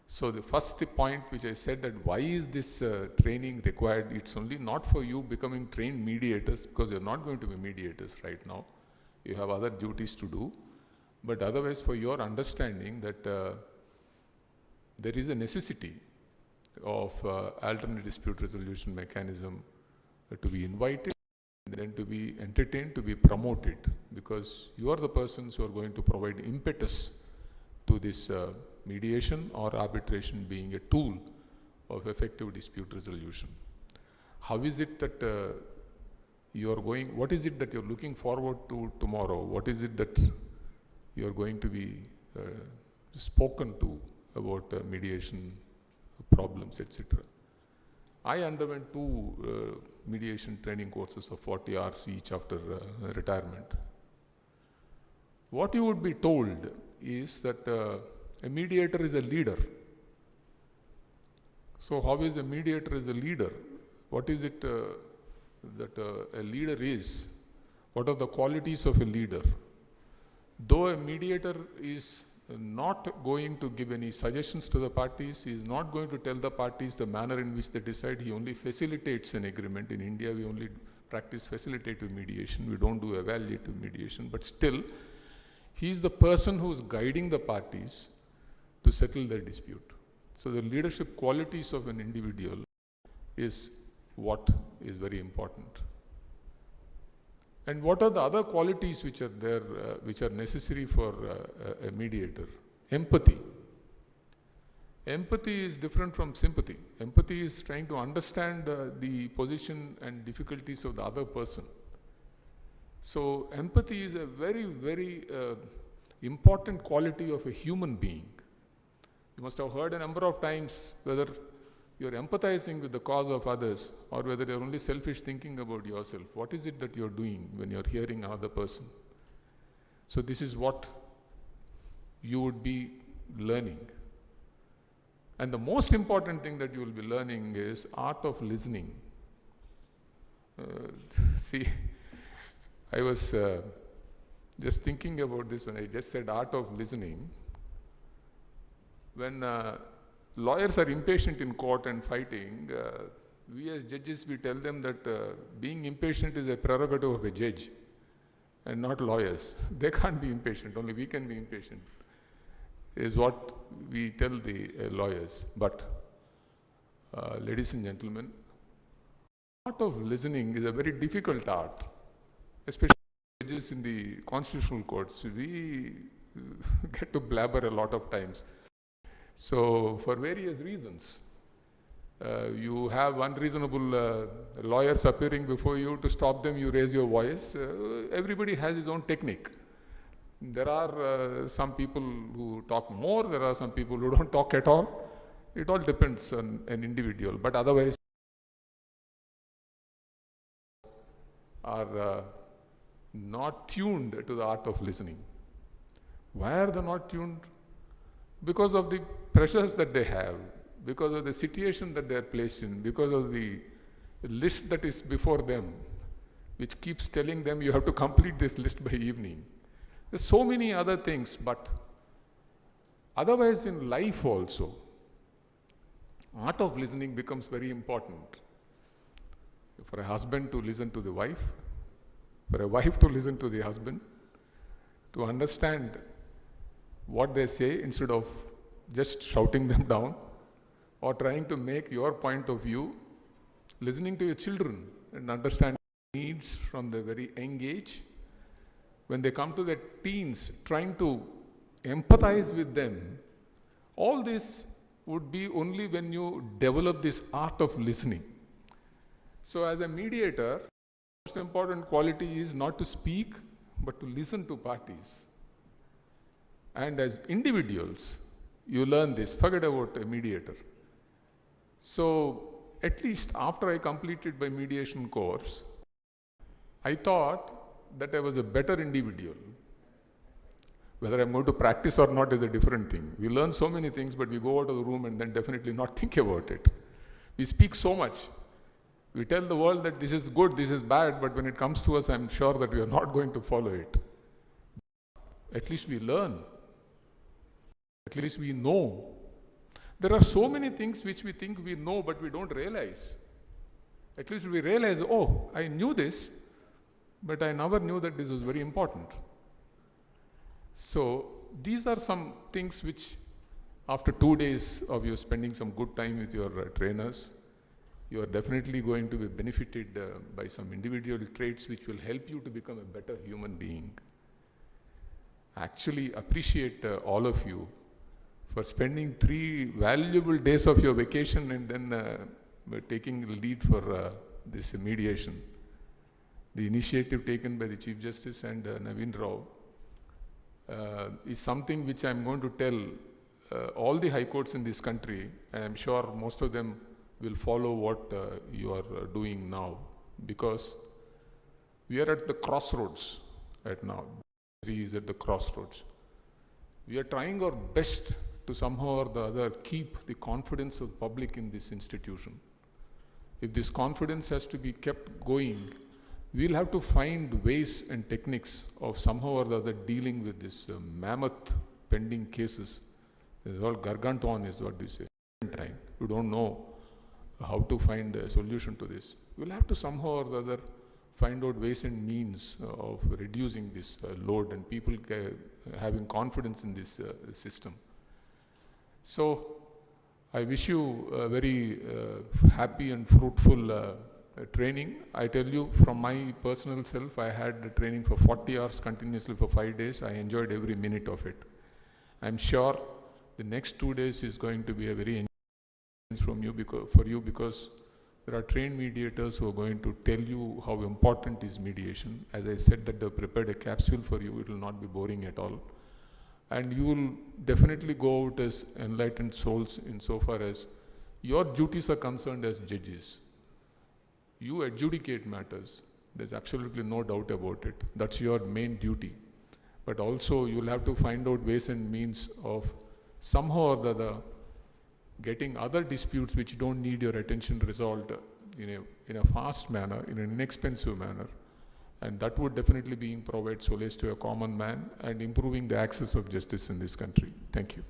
Speaker 6: So the first point which I said, that why is this training required? It's only not for you becoming trained mediators, because you're not going to be mediators right now. You have other duties to do. But otherwise, for your understanding that there is a necessity of alternate dispute resolution mechanism to be invited and then to be entertained, to be promoted, because you are the persons who are going to provide impetus to this mediation or arbitration being a tool of effective dispute resolution. How is it that you are going, what is it that you are looking forward to tomorrow? What is it that you are going to be spoken to about mediation problems, etc.? I underwent 2 mediation training courses of 40 hours each after retirement. What you would be told is that a mediator is a leader. So how is a mediator as a leader? What is it that a leader is? What are the qualities of a leader? Though a mediator is not going to give any suggestions to the parties, he is not going to tell the parties the manner in which they decide, he only facilitates an agreement. In India, we only practice facilitative mediation, we don't do evaluative mediation, but still, he is the person who is guiding the parties to settle their dispute. So the leadership qualities of an individual is what is very important. And what are the other qualities which are there, which are necessary for a mediator? Empathy. Empathy is different from sympathy. Empathy is trying to understand the position and difficulties of the other person. So empathy is a very, very important quality of a human being. You must have heard a number of times whether you are empathizing with the cause of others or whether you are only selfish thinking about yourself. What is it that you are doing when you are hearing another person? So this is what you would be learning. And the most important thing that you will be learning is art of listening. See, I was just thinking about this when I just said art of listening. When lawyers are impatient in court and fighting, we as judges, we tell them that being impatient is a prerogative of a judge and not lawyers. They can't be impatient, only we can be impatient, is what we tell the lawyers. But ladies and gentlemen, art of listening is a very difficult art, especially judges in the constitutional courts. We get to blabber a lot of times. So for various reasons, you have unreasonable lawyers appearing before you. To stop them, you raise your voice. Everybody has his own technique. There are some people who talk more, there are some people who don't talk at all. It all depends on an individual, but otherwise are not tuned to the art of listening. Why are they not tuned? Because of the pressures that they have, because of the situation that they are placed in, because of the list that is before them, which keeps telling them you have to complete this list by evening. There's so many other things, but otherwise in life also, art of listening becomes very important. For a husband to listen to the wife, for a wife to listen to the husband, to understand what they say instead of just shouting them down or trying to make your point of view, listening to your children and understanding needs from the very young age. When they come to their teens, trying to empathize with them, all this would be only when you develop this art of listening. So as a mediator, the most important quality is not to speak, but to listen to parties. And as individuals, you learn this. Forget about a mediator. So, at least after I completed my mediation course, I thought that I was a better individual. Whether I'm going to practice or not is a different thing. We learn so many things, but we go out of the room and then definitely not think about it. We speak so much. We tell the world that this is good, this is bad, but when it comes to us, I'm sure that we are not going to follow it. At least we learn. At least we know. There are so many things which we think we know, but we don't realize. At least we realize, oh, I knew this, but I never knew that this was very important. So, these are some things which After 2 days of you spending some good time with your trainers, you are definitely going to be benefited by some individual traits which will help you to become a better human being. Actually appreciate all of you for spending 3 valuable days of your vacation and then taking the lead for this mediation. The initiative taken by the Chief Justice and Naveen Rao is something which I am going to tell all the high courts in this country, and I am sure most of them will follow what you are doing now, because we are at the crossroads right now. He is at the crossroads. We are trying our best to somehow or the other keep the confidence of the public in this institution. If this confidence has to be kept going, we'll have to find ways and techniques of somehow or the other dealing with this mammoth pending cases. This is all gargantuan is what we say. We don't know how to find a solution to this. We'll have to somehow or the other find out ways and means of reducing this load and people having confidence in this system. So I wish you a very happy and fruitful training. I tell you from my personal self, I had training for 40 hours continuously for 5 days. I enjoyed every minute of it. I'm sure the next 2 days is going to be a very for you because there are trained mediators who are going to tell you how important is mediation. As I said that they prepared a capsule for you, it will not be boring at all. And you will definitely go out as enlightened souls insofar as your duties are concerned as judges. You adjudicate matters. There's absolutely no doubt about it. That's your main duty. But also you'll have to find out ways and means of somehow or the other getting other disputes which don't need your attention resolved in a fast manner, in an inexpensive manner. And that would definitely be provide solace to a common man and improving the access of justice in this country. Thank you.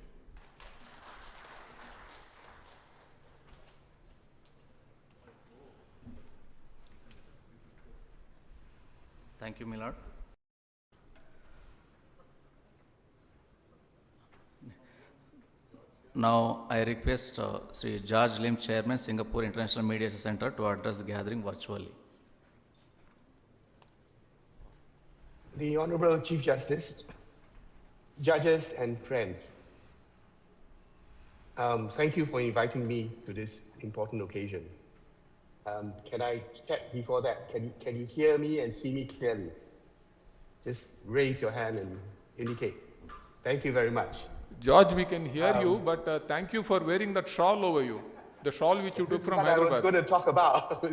Speaker 3: Thank you, Millard. Now I request Sri George Lim, Chairman, Singapore International Mediation Center, to address the gathering virtually.
Speaker 7: The Honorable Chief Justice, judges and friends, thank you for inviting me to this important occasion. Can I check before that? Can you hear me and see me clearly? Just raise your hand and indicate. Thank you very much.
Speaker 6: George, we can hear you, but thank you for wearing that shawl over you. The shawl which you took from Hyderabad.
Speaker 7: I was going to talk about.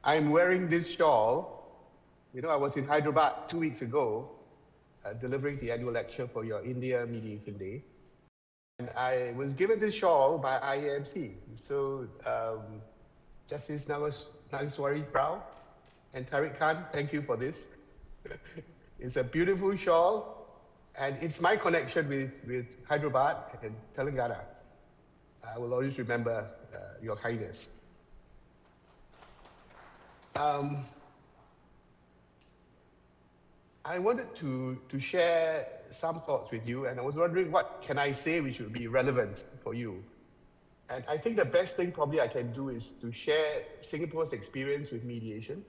Speaker 7: I'm wearing this shawl. You know, I was in Hyderabad 2 weeks ago, delivering the annual lecture for your India Mediation Day. And I was given this shawl by IAMC. So, Justice Nageswari Rao and Tariq Khan, thank you for this. It's a beautiful shawl, and it's my connection with Hyderabad and Telangana. I will always remember your kindness. I wanted to share some thoughts with you, and I was wondering what can I say which would be relevant for you. And I think the best thing probably I can do is to share Singapore's experience with mediation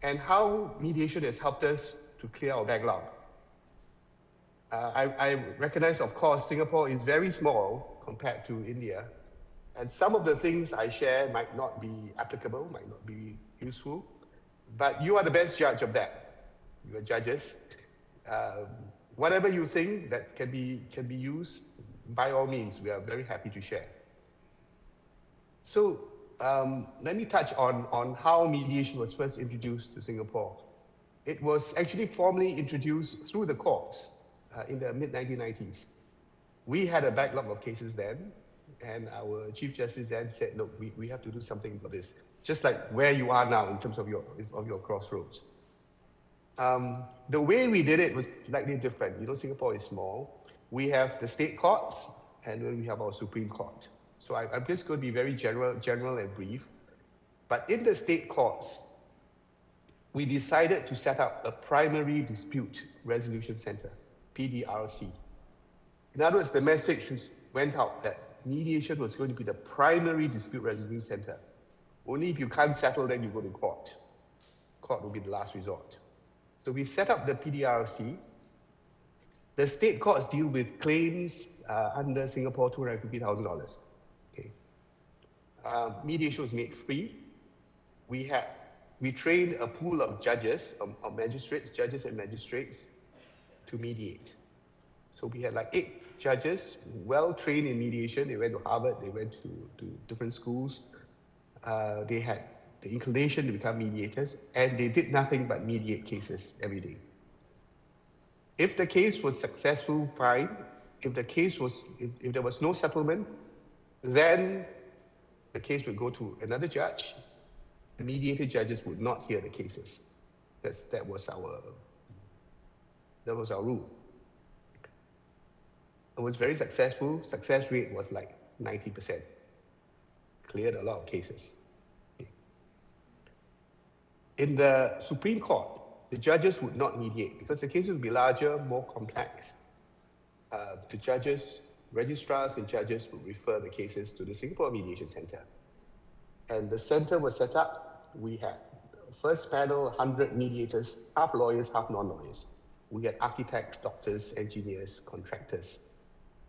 Speaker 7: and how mediation has helped us to clear our backlog. I recognize, of course, Singapore is very small compared to India, and some of the things I share might not be applicable, might not be useful, but you are the best judge of that. You are judges. Whatever you think that can be used, by all means, we are very happy to share. So let me touch on how mediation was first introduced to Singapore. It was actually formally introduced through the courts in the mid-1990s. We had a backlog of cases then, and our Chief Justice then said, look, we have to do something about this, just like where you are now in terms of your crossroads. The way we did it was slightly different. You know, Singapore is small. We have the state courts, and then we have our Supreme Court. So I'm just going to be very general and brief. But in the state courts, we decided to set up a primary dispute resolution center, PDRC. In other words, the message went out that mediation was going to be the primary dispute resolution center. Only if you can't settle, then you go to court. Court will be the last resort. So we set up the PDRC. The state courts deal with claims under Singapore $250,000. Okay. Mediation was made free. We trained a pool of judges, of magistrates, judges and magistrates to mediate. So we had like 8 judges, well trained in mediation. They went to Harvard, they went to different schools. They had the inclination to become mediators, and they did nothing but mediate cases every day. If the case was successful, fine. If there was no settlement, then the case would go to another judge. The mediated judges would not hear the cases. That was our rule. It was very successful. Success rate was like 90%. Cleared a lot of cases. In the Supreme Court, the judges would not mediate because the cases would be larger, more complex. The judges, registrars and judges would refer the cases to the Singapore Mediation Center. And the center was set up. We had first panel, 100 mediators, half lawyers, half non-lawyers. We had architects, doctors, engineers, contractors.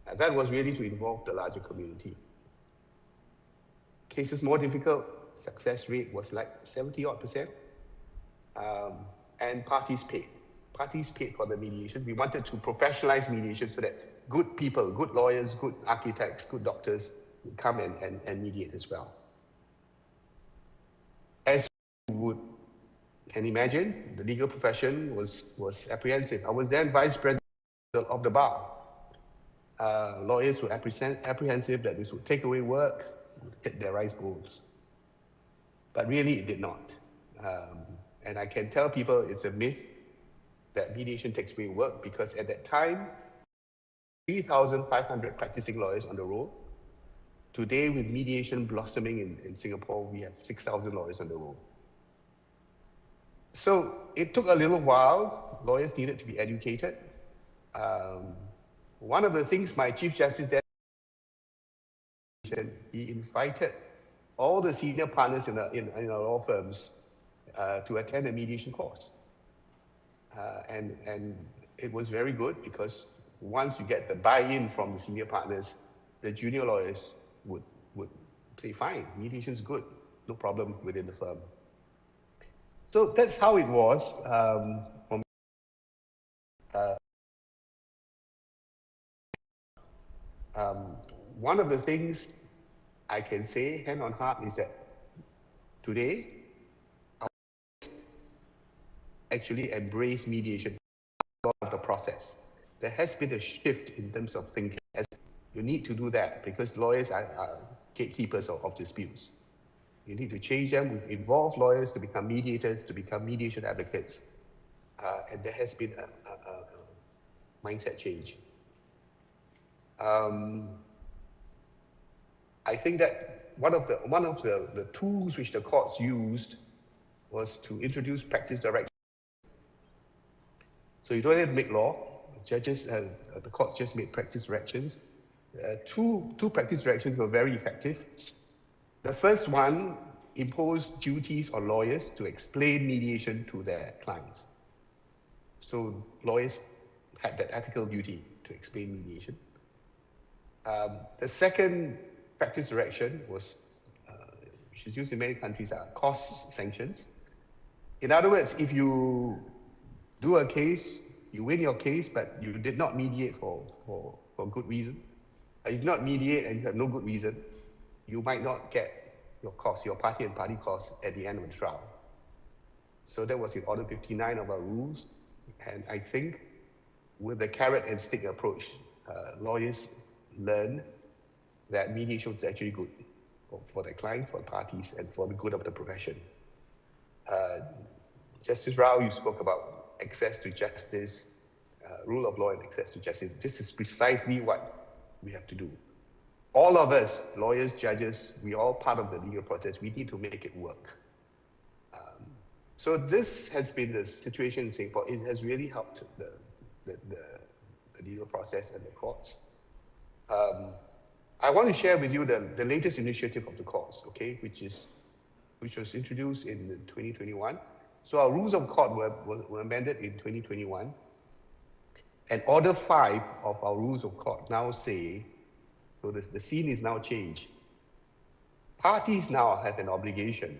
Speaker 7: And that was really to involve the larger community. Cases more difficult, success rate was like 70-odd%. And parties paid. Parties paid for the mediation. We wanted to professionalize mediation so that good people, good lawyers, good architects, good doctors would come and mediate as well. As you can imagine, the legal profession was apprehensive. I was then vice president of the bar. Lawyers were apprehensive that this would take away work, would hit their rice bowls. But really, it did not. And I can tell people it's a myth that mediation takes away work, because at that time, 3,500 practicing lawyers on the roll. Today, with mediation blossoming in Singapore, we have 6,000 lawyers on the roll. So it took a little while. Lawyers needed to be educated. One of the things my Chief Justice did, he invited all the senior partners in our law firms to attend a mediation course. And it was very good, because once you get the buy-in from the senior partners, the junior lawyers would say, fine, mediation's good, no problem within the firm. So that's how it was. One of the things I can say, hand on heart, is that today, actually embrace mediation of the process. There has been a shift in terms of thinking. You need to do that, because lawyers are gatekeepers of disputes. You need to change them, involve lawyers to become mediators, to become mediation advocates. And there has been a mindset change. I think that one of the tools which the courts used was to introduce practice directions. So you don't have to make law. Judges, the courts just made practice directions. Two practice directions were very effective. The first one imposed duties on lawyers to explain mediation to their clients. So lawyers had that ethical duty to explain mediation. The second practice direction was, which is used in many countries, are cost sanctions. In other words, if you do a case, you win your case, but you did not mediate for good reason. You did not mediate and you have no good reason, you might not get your costs, your party and party costs, at the end of the trial. So that was in Order 59 of our rules. And I think with the carrot and stick approach, lawyers learn that mediation is actually good for the client, for the parties, and for the good of the profession. Justice Rao, you spoke about access to justice, rule of law and access to justice. This is precisely what we have to do. All of us, lawyers, judges, we are all part of the legal process. We need to make it work. So this has been the situation in Singapore. It has really helped the legal process and the courts. I want to share with you the latest initiative of the courts, okay, which was introduced in 2021. So our rules of court were amended in 2021, and Order 5 of our rules of court now say, so the scene is now changed. Parties now have an obligation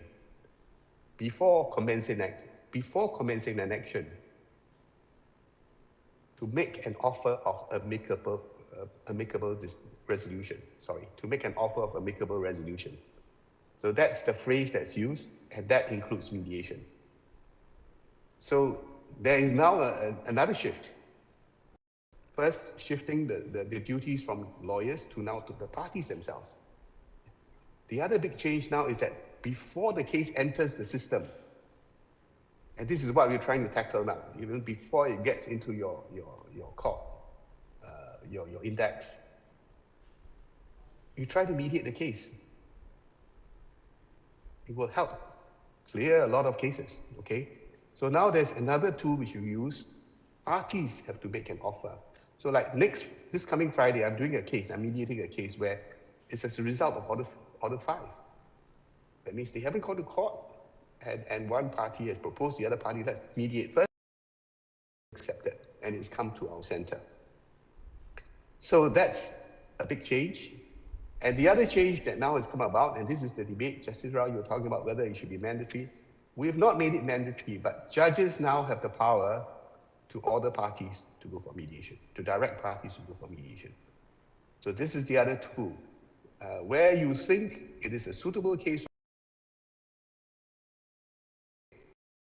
Speaker 7: before commencing an action to make an offer of amicable resolution. Sorry, to make an offer of amicable resolution. So that's the phrase that's used, and that includes mediation. So there is now another shift. First, shifting the duties from lawyers to now to the parties themselves. The other big change now is that before the case enters the system, and this is what we're trying to tackle now, even before it gets into your court, your index, you try to mediate the case. It will help clear a lot of cases, okay? So now there's another tool which you use. Parties have to make an offer. So like this coming Friday, I'm doing a case, I'm mediating a case where it's as a result of Order 5. That means they haven't gone to court, and one party has proposed, the other party, let's mediate first, accepted, and it's come to our center. So that's a big change. And the other change that now has come about, and this is the debate, Justice Rao, you're talking about whether it should be mandatory. We have not made it mandatory, but judges now have the power to order parties to go for mediation, to direct parties to go for mediation. So this is the other tool. Where you think it is a suitable case,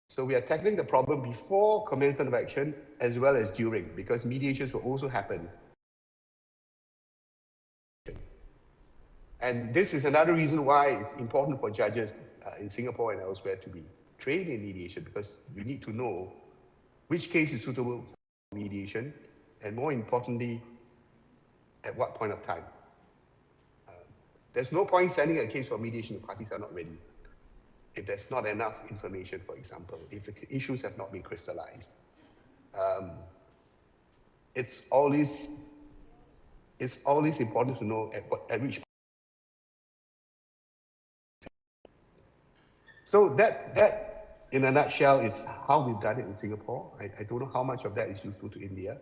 Speaker 7: so we are tackling the problem before commencement of action as well as during, because mediations will also happen. And this is another reason why it's important for judges in Singapore and elsewhere to be trained in mediation, because you need to know which case is suitable for mediation, and more importantly, at what point of time. There's no point sending a case for mediation if parties are not ready. If there's not enough information, for example, if the issues have not been crystallized. It's always important to know at which. So that in a nutshell is how we've done it in Singapore. I don't know how much of that is useful to India,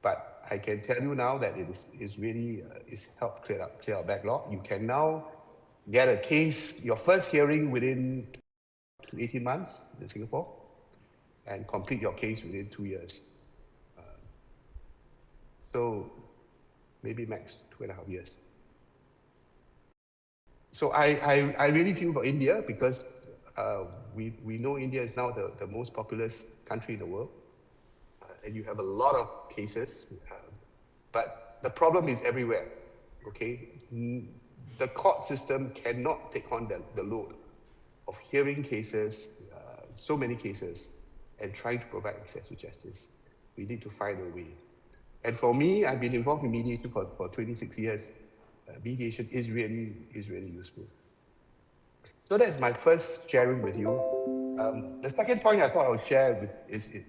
Speaker 7: but I can tell you now that it is really it's helped clear our backlog. You can now get a case, your first hearing within 18 months in Singapore, and complete your case within 2 years. So maybe max 2.5 years. So I really feel for India, because we know India is now the most populous country in the world, and you have a lot of cases, but the problem is everywhere, okay? The court system cannot take on the load of hearing cases, so many cases, and trying to provide access to justice. We need to find a way. And for me, I've been involved in mediation for 26 years. Mediation is really useful. So that's my first sharing with you. The second point I thought I would share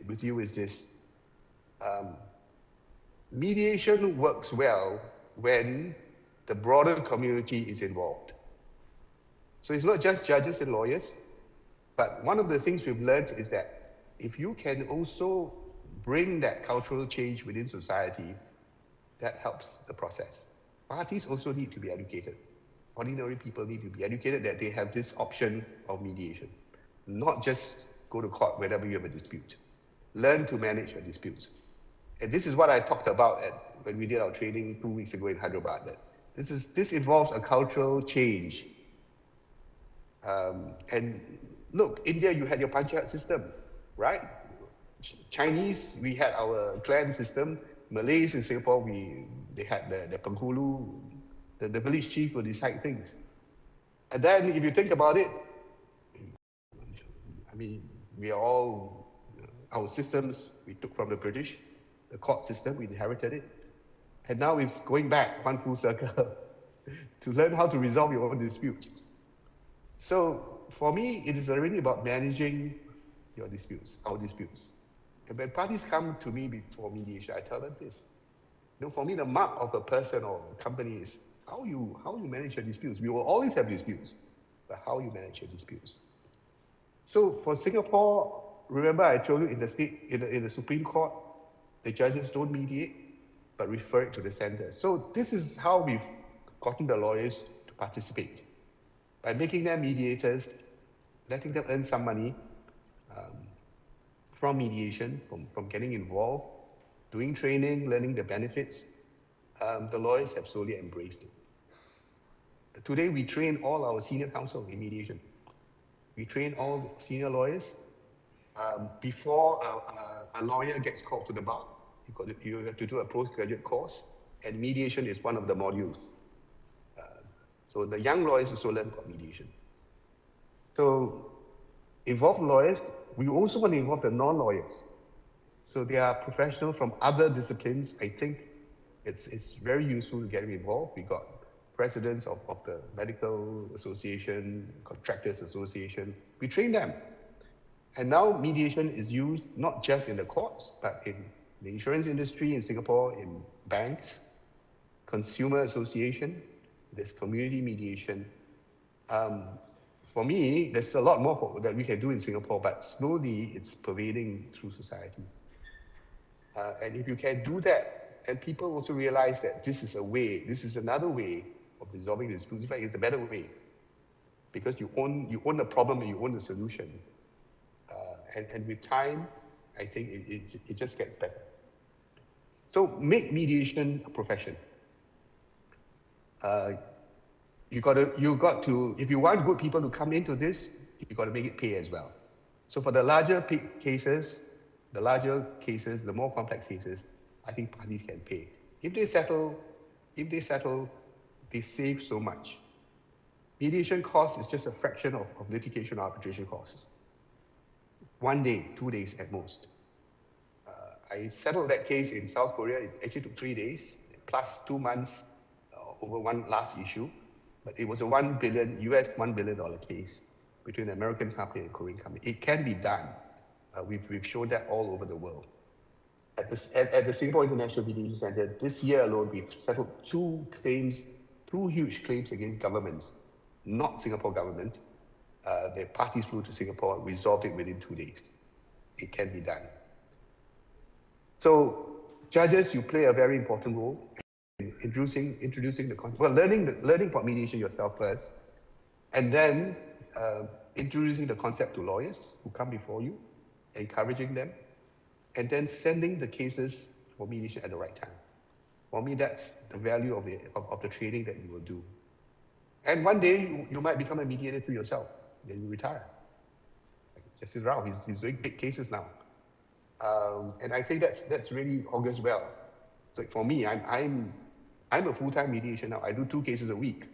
Speaker 7: with you is this. Mediation works well when the broader community is involved. So it's not just judges and lawyers, but one of the things we've learned is that if you can also bring that cultural change within society, that helps the process. Parties also need to be educated. Ordinary people need to be educated that they have this option of mediation. Not just go to court whenever you have a dispute. Learn to manage your disputes. And this is what I talked about when we did our training 2 weeks ago in Hyderabad. That this involves a cultural change. And look, India, you had your panchayat system, right? Chinese, we had our clan system. Malays in Singapore, they had the penghulu, the village chief will decide things. And then if you think about it, I mean, we are all, our systems we took from the British, the court system, we inherited it. And now it's going back one full circle to learn how to resolve your own disputes. So for me, it is really about managing your disputes, our disputes. And when parties come to me for mediation, I tell them this. For me, the mark of a person or a company is how you manage your disputes. We will always have disputes, but how you manage your disputes. So for Singapore, remember I told you in the Supreme Court, the judges don't mediate, but refer it to the centre. So this is how we've gotten the lawyers to participate, by making them mediators, letting them earn some money from mediation, from getting involved, doing training, learning the benefits. The lawyers have slowly embraced it. Today, we train all our senior counsel in mediation. We train all senior lawyers. Before a lawyer gets called to the bar, you have to do a postgraduate course, and mediation is one of the modules. So the young lawyers also learn about mediation. So involve lawyers. We also want to involve the non-lawyers. So there are professionals from other disciplines. I think it's very useful to get involved. We got presidents of the Medical Association, Contractors Association. We train them. And now mediation is used not just in the courts, but in the insurance industry in Singapore, in banks, consumer association, there's community mediation. For me, there's a lot more that we can do in Singapore, but slowly it's pervading through society. And if you can do that, and people also realize that this is a way, this is another way of resolving disputes. In fact, it's a better way, because you own the problem and you own the solution. And with time, I think it just gets better. So make mediation a profession. You got to, if you want good people to come into this, you got to make it pay as well. So for the larger cases, the more complex cases, I think parties can pay. If they settle, they save so much. Mediation cost is just a fraction of litigation or arbitration costs. 1 day, 2 days at most. I settled that case in South Korea. It actually took 3 days, plus 2 months over one last issue. But it was a $1 billion case between an American company and a Korean company. It can be done. We've shown that all over the world. At the Singapore International Mediation Centre, this year alone, we've settled 2 huge claims against governments, not Singapore government. The parties flew to Singapore, resolved it within 2 days. It can be done. So, judges, you play a very important role in introducing the concept. Well, learning about mediation yourself first, and then introducing the concept to lawyers who come before you, encouraging them, and then sending the cases for mediation at the right time. For me, that's the value of the training that you will do. And one day you might become a mediator to yourself. Then you retire. Like Justice Rao, he's doing big cases now, and I think that's really augurs well. So for me, I'm a full-time mediation now. I do 2 cases a week,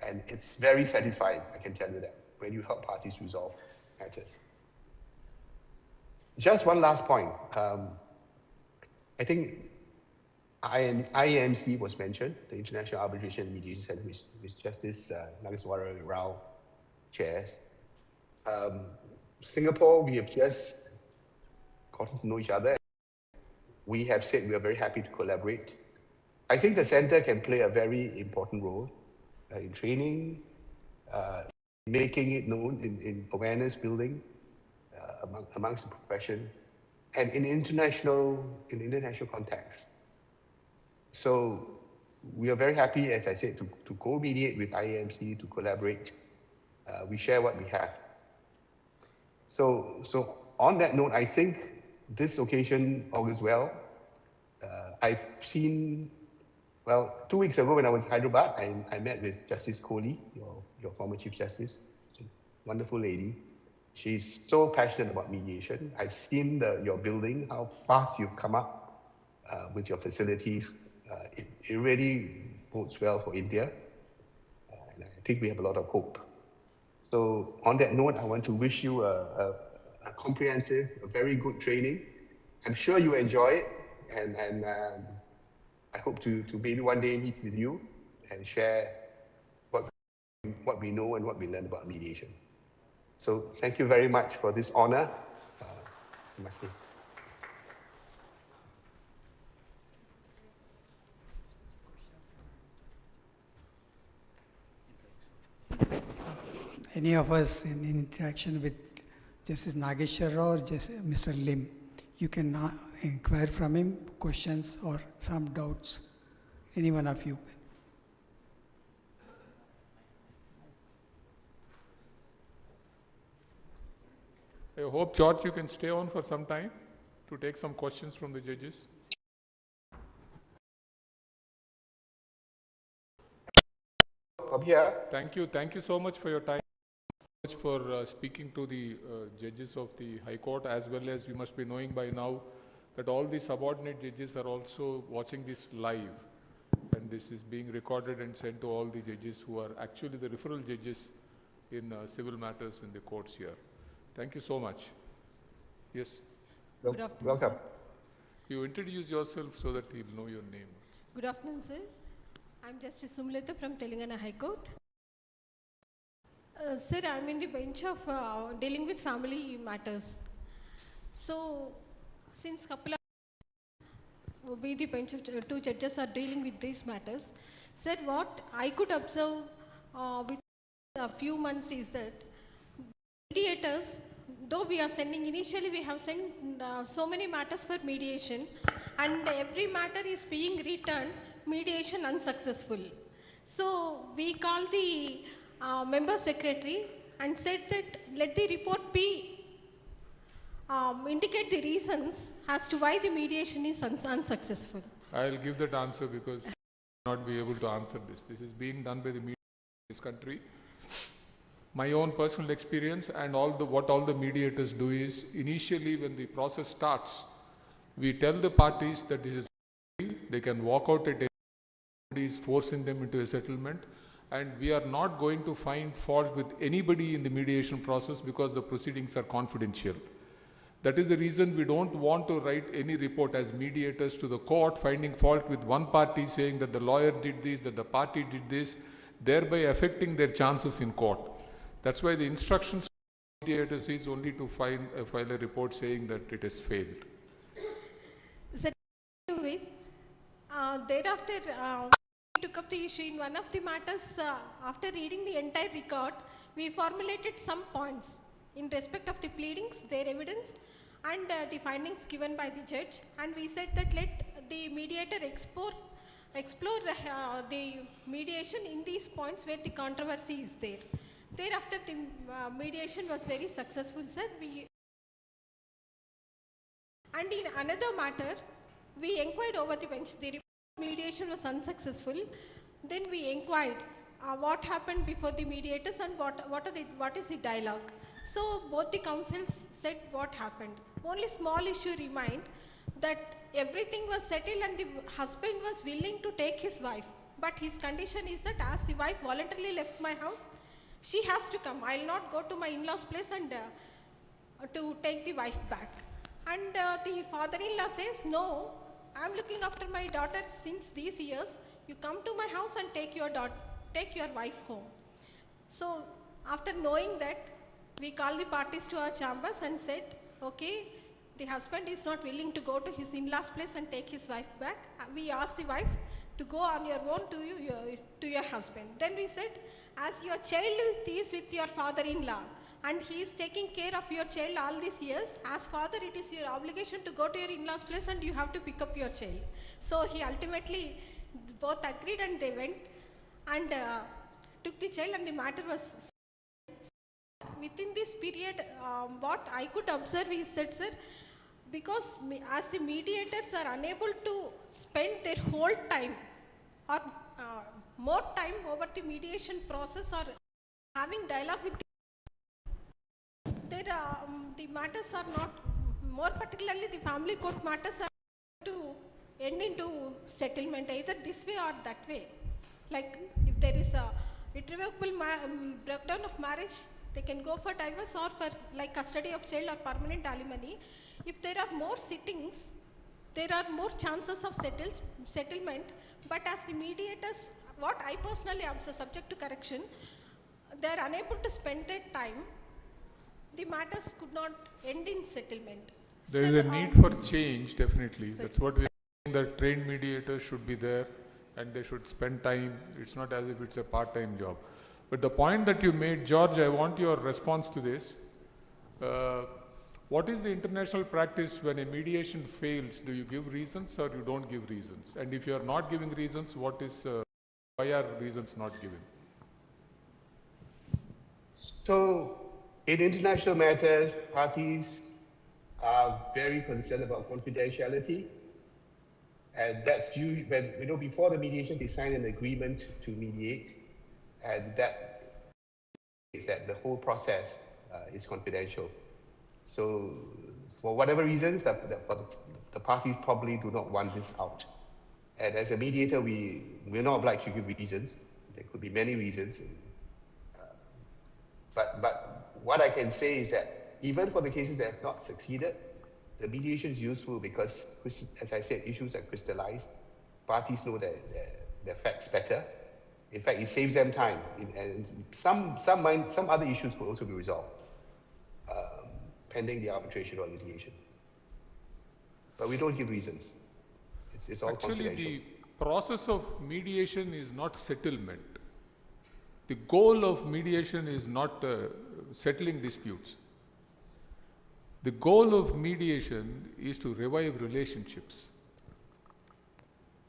Speaker 7: and it's very satisfying. I can tell you that when you help parties resolve matters. Just one last point. I think IAMC was mentioned, the International Arbitration and Mediation Centre, which Justice Nagaswara Rao chairs. Singapore, we have just gotten to know each other. We have said we are very happy to collaborate. I think the centre can play a very important role in training, making it known, in awareness building amongst the profession, and in international context. So we are very happy, as I said, to co-mediate with IAMC, to collaborate. We share what we have. So on that note, I think this occasion augurs well. I've seen, well, 2 weeks ago when I was in Hyderabad, I met with Justice Kohli, your former Chief Justice. She's a wonderful lady. She's so passionate about mediation. I've seen your building, how fast you've come up with your facilities. It really bodes well for India. And I think we have a lot of hope. So on that note, I want to wish you a comprehensive, a very good training. I'm sure you enjoy it, and I hope to maybe one day meet with you and share what we know and what we learn about mediation. So thank you very much for this honor. Namaste.
Speaker 8: any of us in interaction with Justice Nageshwar Rao or Mr. Lim, you can inquire from him questions or some doubts, any one of you.
Speaker 6: I hope, George, you can stay on for some time to take some questions from the judges.
Speaker 7: From here.
Speaker 6: Thank you so much for your time, for speaking to the judges of the High Court, as well as you must be knowing by now that all the subordinate judges are also watching this live, and this is being recorded and sent to all the judges who are actually the referral judges in civil matters in the courts here. Thank you so much. Yes.
Speaker 9: Good afternoon,
Speaker 7: Welcome.
Speaker 9: sir.
Speaker 6: You introduce yourself so that he'll know your name.
Speaker 9: Good afternoon, sir. I'm Justice Sumlita from Telangana High Court. Sir, I'm in the bench of dealing with family matters. So, since couple of we the bench of two judges are dealing with these matters. Sir, what I could observe with a few months is that mediators, though we are sending, initially we have sent so many matters for mediation, and every matter is being returned mediation unsuccessful. So we called the member secretary and said that let the report be indicate the reasons as to why the mediation is unsuccessful.
Speaker 6: I'll give that answer because I will not be able to answer this. This is being done by the media in this country. My own personal experience and what all the mediators do is, initially when the process starts, we tell the parties that this is they can walk out at any time, is forcing them into a settlement, and we are not going to find fault with anybody in the mediation process because the proceedings are confidential. That is the reason we don't want to write any report as mediators to the court finding fault with one party, saying that the lawyer did this, that the party did this, thereby affecting their chances in court. That's why the instructions to mediators is only to file a report saying that it has failed.
Speaker 9: Thereafter, we took up the issue in one of the matters. After reading the entire record, we formulated some points in respect of the pleadings, their evidence, and the findings given by the judge. And we said that let the mediator explore the mediation in these points where the controversy is there. Thereafter, the mediation was very successful, sir. And in another matter, we inquired over the bench. The mediation was unsuccessful. Then we inquired what happened before the mediators and what is the dialogue. So both the counsels said what happened. Only small issue remained, that everything was settled and the husband was willing to take his wife. But his condition is that as the wife voluntarily left my house, she has to come. I'll not go to my in-laws place and to take the wife back. And the father-in-law says, no, I'm looking after my daughter since these years. You come to my house and take your wife home. So after knowing that, we called the parties to our chambers and said, okay, the husband is not willing to go to his in-laws place and take his wife back. We asked the wife to go on your own to your husband. Then we said, as your child is with your father-in-law and he is taking care of your child all these years, as father it is your obligation to go to your in-laws place and you have to pick up your child. So he ultimately both agreed and they went and took the child, and the matter was within this period. What I could observe is that, sir, because as the mediators are unable to spend their whole time or more time over the mediation process or having dialogue with the matters are not, more particularly the family court matters, are to end into settlement either this way or that way. Like if there is a irrevocable breakdown of marriage, they can go for divorce or for like custody of child or permanent alimony. If there are more sittings, there are more chances of settlement. But as the mediators, what I personally observe, subject to correction, they are unable to spend their time. The matters could not end in settlement.
Speaker 6: There is a need for change, definitely. That's what we are saying, that trained mediators should be there and they should spend time. It's not as if it's a part-time job. But the point that you made, George, I want your response to this. What is the international practice when a mediation fails? Do you give reasons or you don't give reasons? And if you are not giving reasons, why are reasons not given?
Speaker 7: So, in international matters, parties are very concerned about confidentiality, and that's due when, before the mediation, they sign an agreement to mediate, and that is that the whole process is confidential. So, for whatever reasons, the parties probably do not want this out. And as a mediator, we're not obliged to give reasons. There could be many reasons. But what I can say is that even for the cases that have not succeeded, the mediation is useful because, as I said, issues are crystallized. Parties know their facts better. In fact, it saves them time. And some other issues could also be resolved pending the arbitration or litigation. But we don't give reasons. It's all
Speaker 6: Actually,
Speaker 7: confidential.
Speaker 6: the process of mediation is not settlement. The goal of mediation is not settling disputes. The goal of mediation is to revive relationships.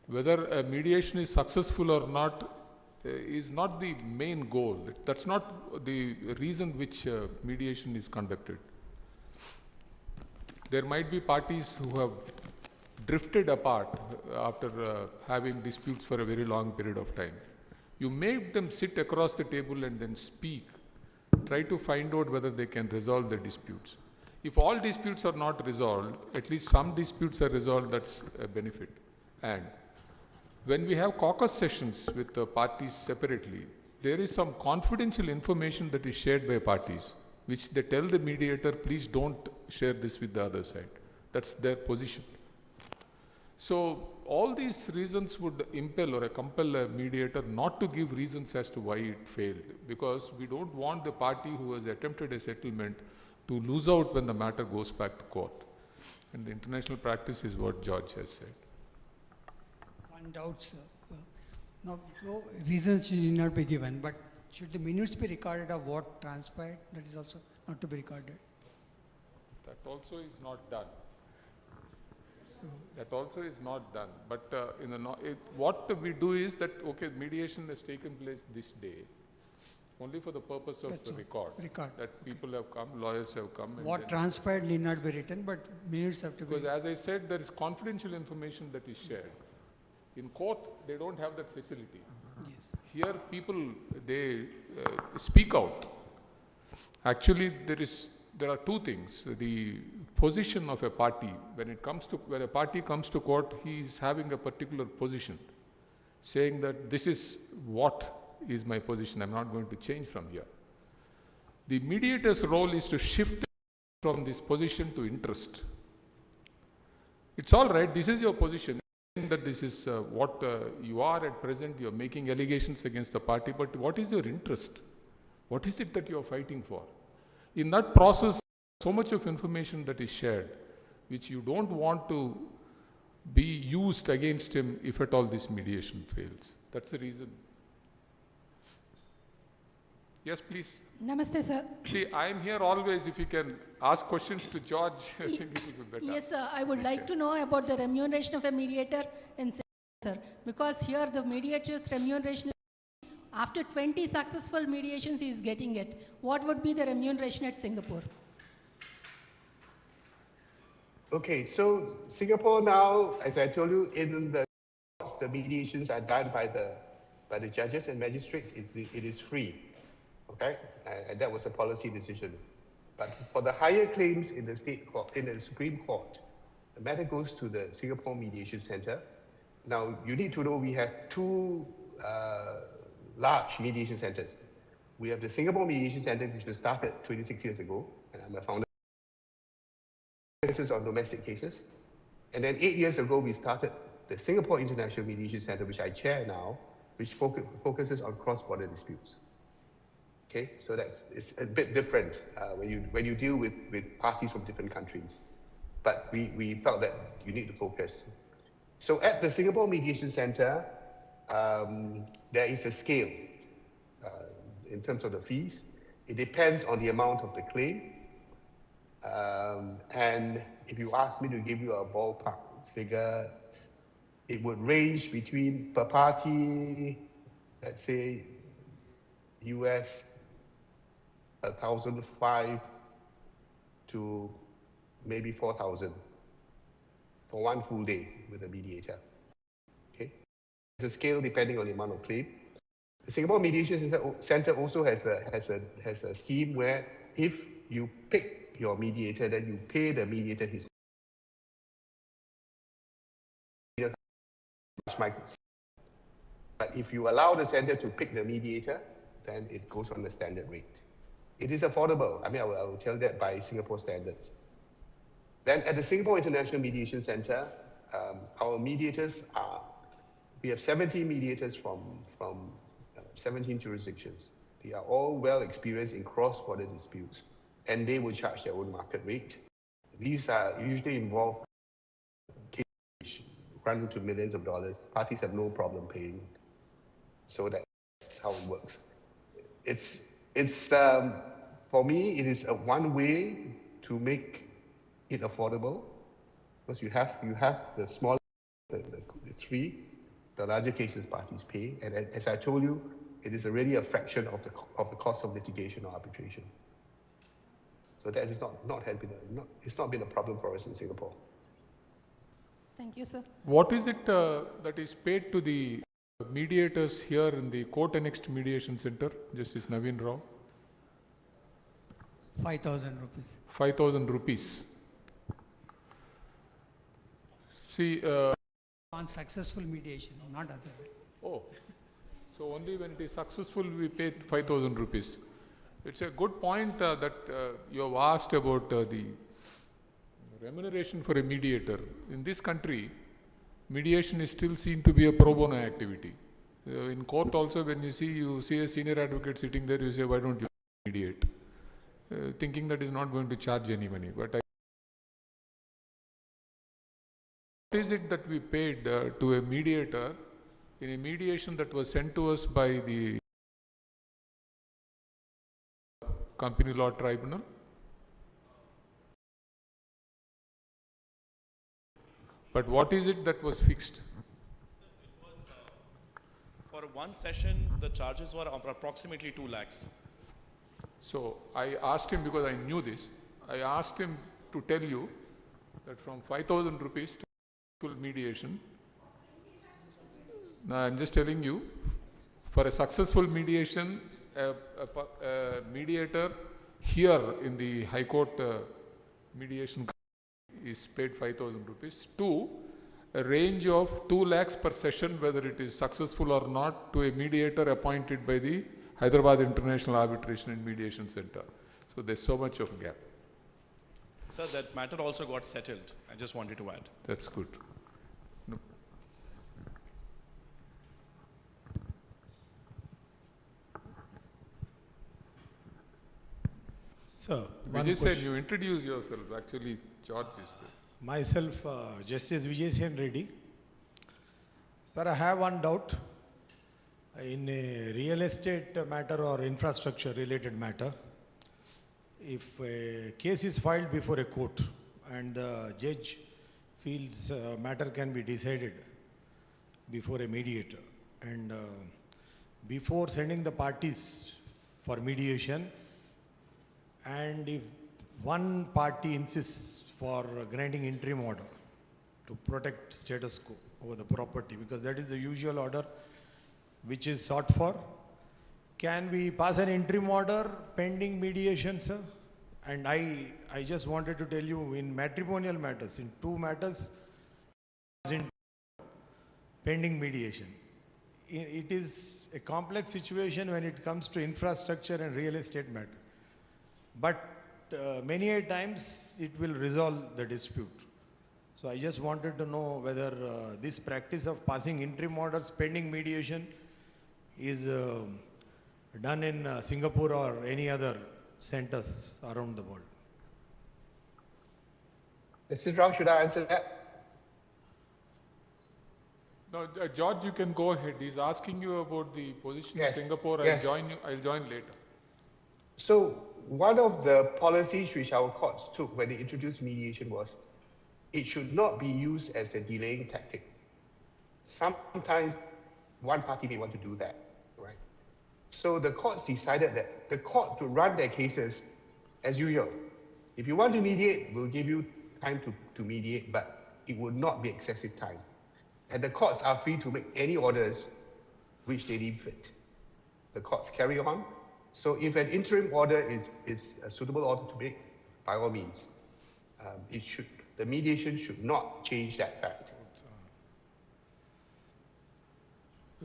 Speaker 6: Whether a mediation is successful or not is not the main goal. That's not the reason which mediation is conducted. There might be parties who have drifted apart after having disputes for a very long period of time. You make them sit across the table and then speak. Try to find out whether they can resolve the disputes. If all disputes are not resolved, at least some disputes are resolved, that's a benefit. And when we have caucus sessions with the parties separately, there is some confidential information that is shared by parties, which they tell the mediator, please don't share this with the other side. That's their position. So all these reasons would impel or compel a mediator not to give reasons as to why it failed, because we don't want the party who has attempted a settlement to lose out when the matter goes back to court. And the international practice is what George has said.
Speaker 8: One doubt, sir. No reasons should not be given, but should the minutes be recorded of what transpired? That is also not to be recorded.
Speaker 6: That also is not done.
Speaker 8: So
Speaker 6: That also is not done. But what we do is that, okay, mediation has taken place this day, only for the purpose of
Speaker 8: That's
Speaker 6: the
Speaker 8: all.
Speaker 6: record. That people have come, lawyers have come. And
Speaker 8: what transpired need not be written, but minutes have to be.
Speaker 6: Because as I said, there is confidential information that is shared. In court, they don't have that facility.
Speaker 8: Yes.
Speaker 6: Here, people, they speak out. Actually, there are two things. The position of a party, when a party comes to court, he is having a particular position, saying that this is what is my position, I'm not going to change from here. The mediator's role is to shift from this position to interest. It's all right, this is your position, that this is what you are at present, you are making allegations against the party, but what is your interest? What is it that you are fighting for? In that process, so much of information that is shared, which you don't want to be used against him if at all this mediation fails. That's the reason. Yes, please.
Speaker 10: Namaste, sir.
Speaker 6: See, I am here always. If you can ask questions to George, I think it will be better.
Speaker 10: Yes, sir. I would like to know about the remuneration of a mediator in Singapore, sir. Because here the mediator's remuneration, after 20 successful mediations, he is getting it. What would be the remuneration at Singapore?
Speaker 7: Okay, so Singapore now, as I told you, in the mediations are done by the judges and magistrates. It is free, okay, and that was a policy decision. But for the higher claims in the state court, in the Supreme Court, the matter goes to the Singapore Mediation Centre. Now, you need to know we have two large mediation centres. We have the Singapore Mediation Centre, which was started 26 years ago, and I'm a founder. On domestic cases. And then 8 years ago, we started the Singapore International Mediation Centre, which I chair now, which focuses on cross-border disputes. Okay, so it's a bit different when you deal with parties from different countries. But we felt that you need to focus. So at the Singapore Mediation Centre, there is a scale. in terms of the fees. It depends on the amount of the claim. And if you ask me to give you a ballpark figure, it would range between per party, let's say, US 1,005 to maybe 4,000 for one full day with a mediator. Okay, it's a scale depending on the amount of claim. The Singapore Mediation Center also has a scheme where if you pick your mediator, then you pay the mediator his microphone. But if you allow the center to pick the mediator, then it goes on the standard rate. It is affordable. I mean, I will tell that by Singapore standards. Then at the Singapore International Mediation Center, our mediators are, we have 17 mediators from 17 jurisdictions. They are all well experienced in cross-border disputes, and they will charge their own market rate. These are usually involve cases run into millions of dollars. Parties have no problem paying. So that's how it works. For me, it is one way to make it affordable, because you have the small, it's free. The larger cases parties pay, and as I told you, it is already a fraction of the cost of litigation or arbitration. So that is it's not been a problem for us in Singapore.
Speaker 10: Thank you, sir.
Speaker 6: What is it that is paid to the mediators here in the Court Annexed Mediation Center, Justice Naveen Rao?
Speaker 8: 5,000 rupees.
Speaker 6: 5,000 rupees. See,
Speaker 8: On successful mediation, not other way.
Speaker 6: oh, so only when it is successful we pay 5,000 rupees. It's a good point that you have asked about the remuneration for a mediator. In this country, mediation is still seen to be a pro bono activity. In court also, when you see a senior advocate sitting there, you say, why don't you mediate? Thinking that is not going to charge any money. But what is it that we paid to a mediator in a mediation that was sent to us by the Company Law Tribunal? But what is it that was fixed?
Speaker 11: For one session, the charges were approximately 2 lakhs.
Speaker 6: So I asked him, because I knew this, I asked him to tell you that from 5,000 rupees to full mediation. Now I am just telling you, for a successful mediation, a mediator here in the High Court mediation is paid 5,000 rupees to a range of 2 lakhs per session, whether it is successful or not, to a mediator appointed by the Hyderabad International Arbitration and Mediation Center. So there's so much of gap.
Speaker 11: Sir, that matter also got settled. I just wanted to add.
Speaker 6: That's good. No.
Speaker 12: Sir, one
Speaker 6: Vijay said
Speaker 12: question.
Speaker 6: you introduce yourself. Actually, George is there.
Speaker 12: Myself, Justice Vijay Reddy. Sir, I have one doubt. In a real estate matter or infrastructure related matter, if a case is filed before a court and the judge feels matter can be decided before a mediator, and before sending the parties for mediation, and if one party insists for granting interim order to protect status quo over the property, because that is the usual order which is sought for, can we pass an interim order pending mediation, sir? And I just wanted to tell you, in matrimonial matters, in 2 matters, in pending mediation. It is a complex situation when it comes to infrastructure and real estate matter. But many a times it will resolve the dispute. So I just wanted to know whether this practice of passing interim orders pending mediation is done in Singapore or any other centers around the world.
Speaker 7: Mr. Rao, should I answer that?
Speaker 6: No, George, you can go ahead. He's asking you about the position
Speaker 7: Yes,
Speaker 6: of Singapore.
Speaker 7: yes.
Speaker 6: I'll join later.
Speaker 7: So one of the policies which our courts took when they introduced mediation was it should not be used as a delaying tactic. Sometimes one party may want to do that, right? So the courts decided that the court to run their cases as usual. If you want to mediate, we'll give you time to mediate, but it would not be excessive time. And the courts are free to make any orders which they deem fit. The courts carry on. So if an interim order is a suitable order to make, by all means, the mediation should not change that fact.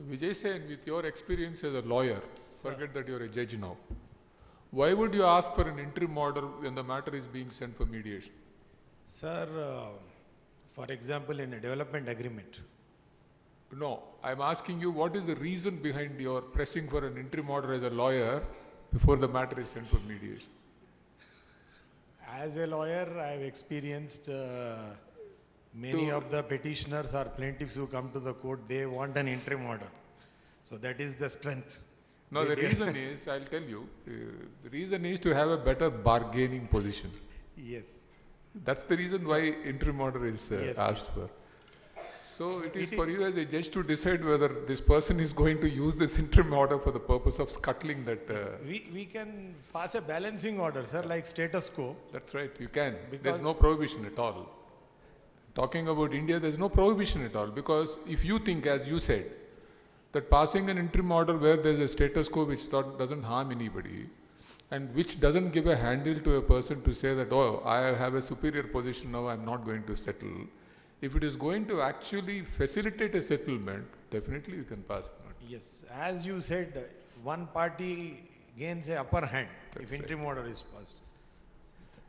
Speaker 6: Vijay Sen, with your experience as a lawyer, forget that you're a judge now. Why would you ask for an interim order when the matter is being sent for mediation?
Speaker 12: Sir, for example, in a development agreement.
Speaker 6: No, I'm asking you what is the reason behind your pressing for an interim order as a lawyer before the matter is sent for mediation?
Speaker 12: As a lawyer, I've experienced many of the petitioners or plaintiffs who come to the court, they want an interim order. So that is the strength.
Speaker 6: No, the reason is, I'll tell you, the reason is to have a better bargaining position.
Speaker 12: Yes.
Speaker 6: That's the reason why interim order is
Speaker 12: Yes,
Speaker 6: asked for. So it is for you as a judge to decide whether this person is going to use this interim order for the purpose of scuttling that.
Speaker 12: We can pass a balancing order, sir, like status quo.
Speaker 6: That's right, you can.
Speaker 12: Because
Speaker 6: There's no prohibition at all. Talking about India, there's no prohibition at all, because if you think, as you said, that passing an interim order where there's a status quo which doesn't harm anybody and which doesn't give a handle to a person to say that, oh, I have a superior position now, I'm not going to settle. If it is going to actually facilitate a settlement, definitely you can pass it.
Speaker 12: Yes, as you said, one party gains a upper hand if interim order is passed.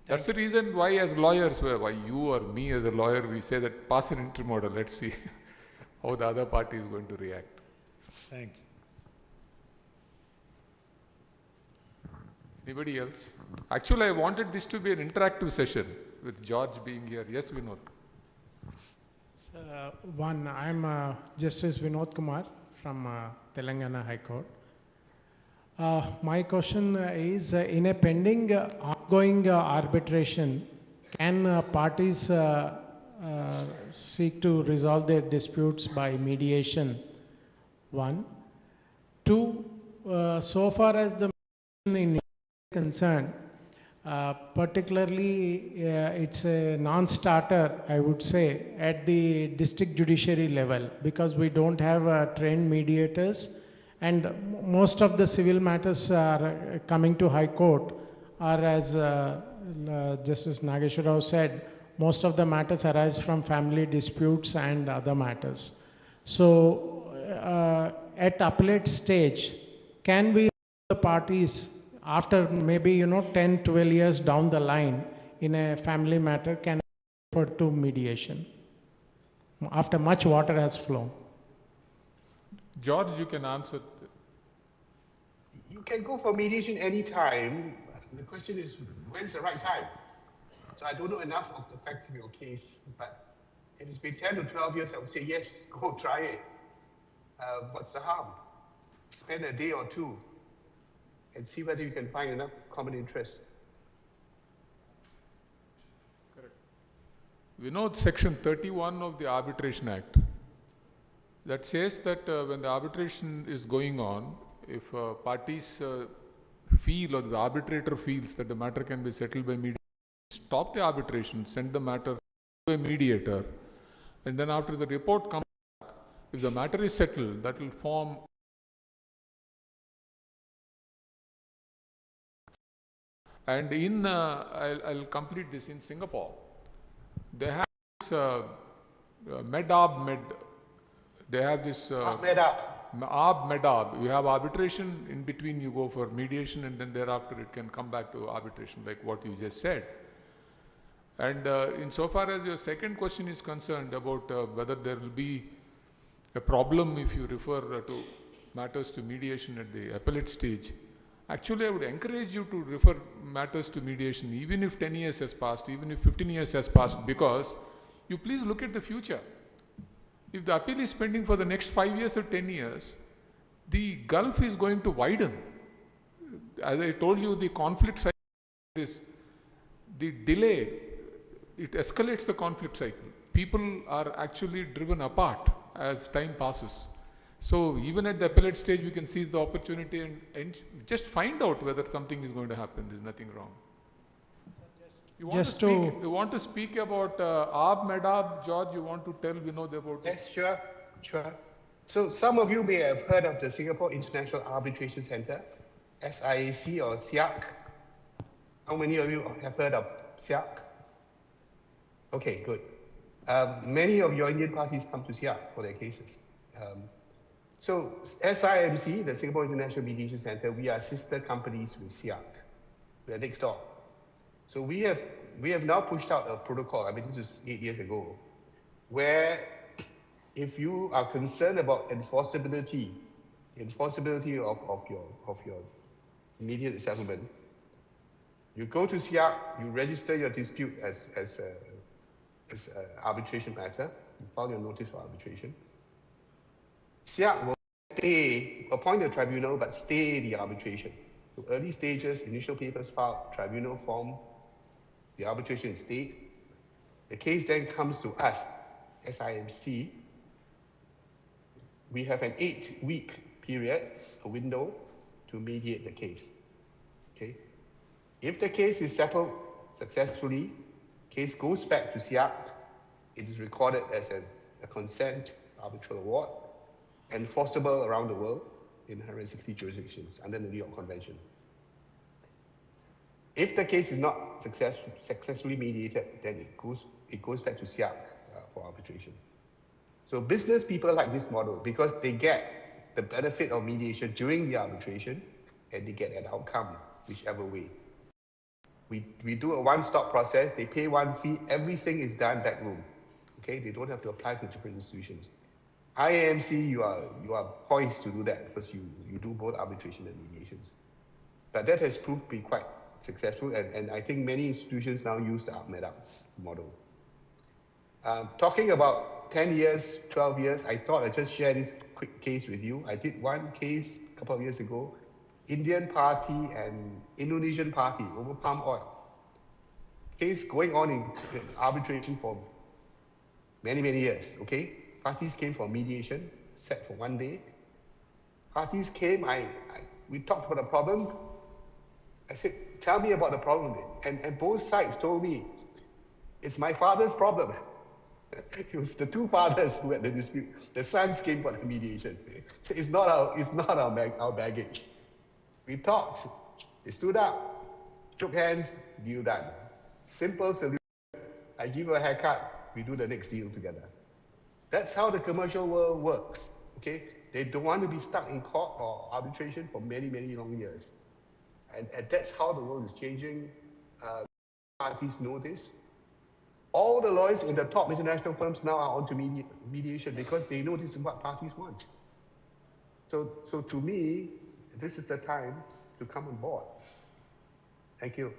Speaker 6: That's the reason why as lawyers, why you or me as a lawyer, we say that pass an interim order, let's see how the other party is going to react.
Speaker 12: Thank you.
Speaker 6: Anybody else? Actually, I wanted this to be an interactive session with George being here. Yes, Vinod.
Speaker 13: I'm Justice Vinod Kumar from Telangana High Court. My question is, in a pending ongoing arbitration, can parties seek to resolve their disputes by mediation? One. Two, so far as the mediation in India is concerned, particularly it's a non-starter, I would say, at the district judiciary level, because we don't have trained mediators, and most of the civil matters are coming to High Court are, as Justice Nageshwar Rao said, most of the matters arise from family disputes and other matters. So at appellate stage, can we, the parties, after maybe 10, 12 years down the line in a family matter, can refer to mediation after much water has flown?
Speaker 6: George, you can answer.
Speaker 7: You can go for mediation anytime. The question is, when's the right time? So I don't know enough of the facts of your case, but if it's been 10 to 12 years, I would say, yes, go try it. What's the harm? Spend a day or two and see whether you can find enough common interest.
Speaker 6: Correct. We know Section 31 of the Arbitration Act that says that when the arbitration is going on, if parties feel or the arbitrator feels that the matter can be settled by mediation, stop the arbitration, send the matter to a mediator, and then after the report comes back, if the matter is settled, that will form. And in, I'll complete this, in Singapore, they have this they have this MEDAB. You have arbitration, in between you go for mediation, and then thereafter it can come back to arbitration, like what you just said. And insofar as your second question is concerned about whether there will be a problem if you refer to matters to mediation at the appellate stage, actually I would encourage you to refer matters to mediation even if 10 years has passed, even if 15 years has passed, because you please look at the future. If the appeal is pending for the next 5 years or 10 years, the gulf is going to widen. As I told you, the conflict cycle is the delay, it escalates the conflict cycle. People are actually driven apart as time passes. So even at the appellate stage, we can seize the opportunity and just find out whether something is going to happen. There's nothing wrong. You want to speak about ARB, MEDAB, George, you want to tell Vinod about it?
Speaker 7: Yes, sure. So some of you may have heard of the Singapore International Arbitration Center, SIAC or SIAC. How many of you have heard of SIAC? Okay, good. Many of your Indian parties come to SIAC for their cases. So SIMC, the Singapore International Mediation Center, we are sister companies with SIAC. We are next door. So we have now pushed out a protocol, I mean this was 8 years ago, where if you are concerned about enforceability of your immediate settlement, you go to SIAC, you register your dispute as an arbitration matter, you file your notice for arbitration. SIAC will appoint a tribunal but stay the arbitration. So early stages, initial papers filed, tribunal form, the arbitration is stayed. The case then comes to us, SIMC. We have an 8-week period, a window, to mediate the case. Okay? If the case is settled successfully, case goes back to SIAC, it is recorded as a consent arbitral award, enforceable around the world in 160 jurisdictions under the New York Convention. If the case is not successfully mediated, then it goes back to SIAC for arbitration. So business people like this model because they get the benefit of mediation during the arbitration and they get an outcome whichever way. We do a one-stop process, they pay one fee, everything is done backroom. Okay, they don't have to apply to different institutions. IAMC, you are poised to do that because you do both arbitration and mediations. But that has proved to be quite successful, and I think many institutions now use the ARB-MEDAB model. Talking about 10 years, 12 years, I thought I'd just share this quick case with you. I did one case a couple of years ago, Indian party and Indonesian party over palm oil. Case going on in arbitration for many years, okay? Parties came for mediation, set for 1 day. Parties came, we talked about the problem. I said, tell me about the problem. And both sides told me, it's my father's problem. It was the two fathers who had the dispute. The sons came for the mediation. So it's not our baggage. We talked, they stood up, shook hands, deal done. Simple solution. I give you a haircut, we do the next deal together. That's how the commercial world works. Okay? They don't want to be stuck in court or arbitration for many long years. And that's how the world is changing. Parties know this. All the lawyers in the top international firms now are onto mediation because they know this is what parties want. So to me, this is the time to come on board. Thank you.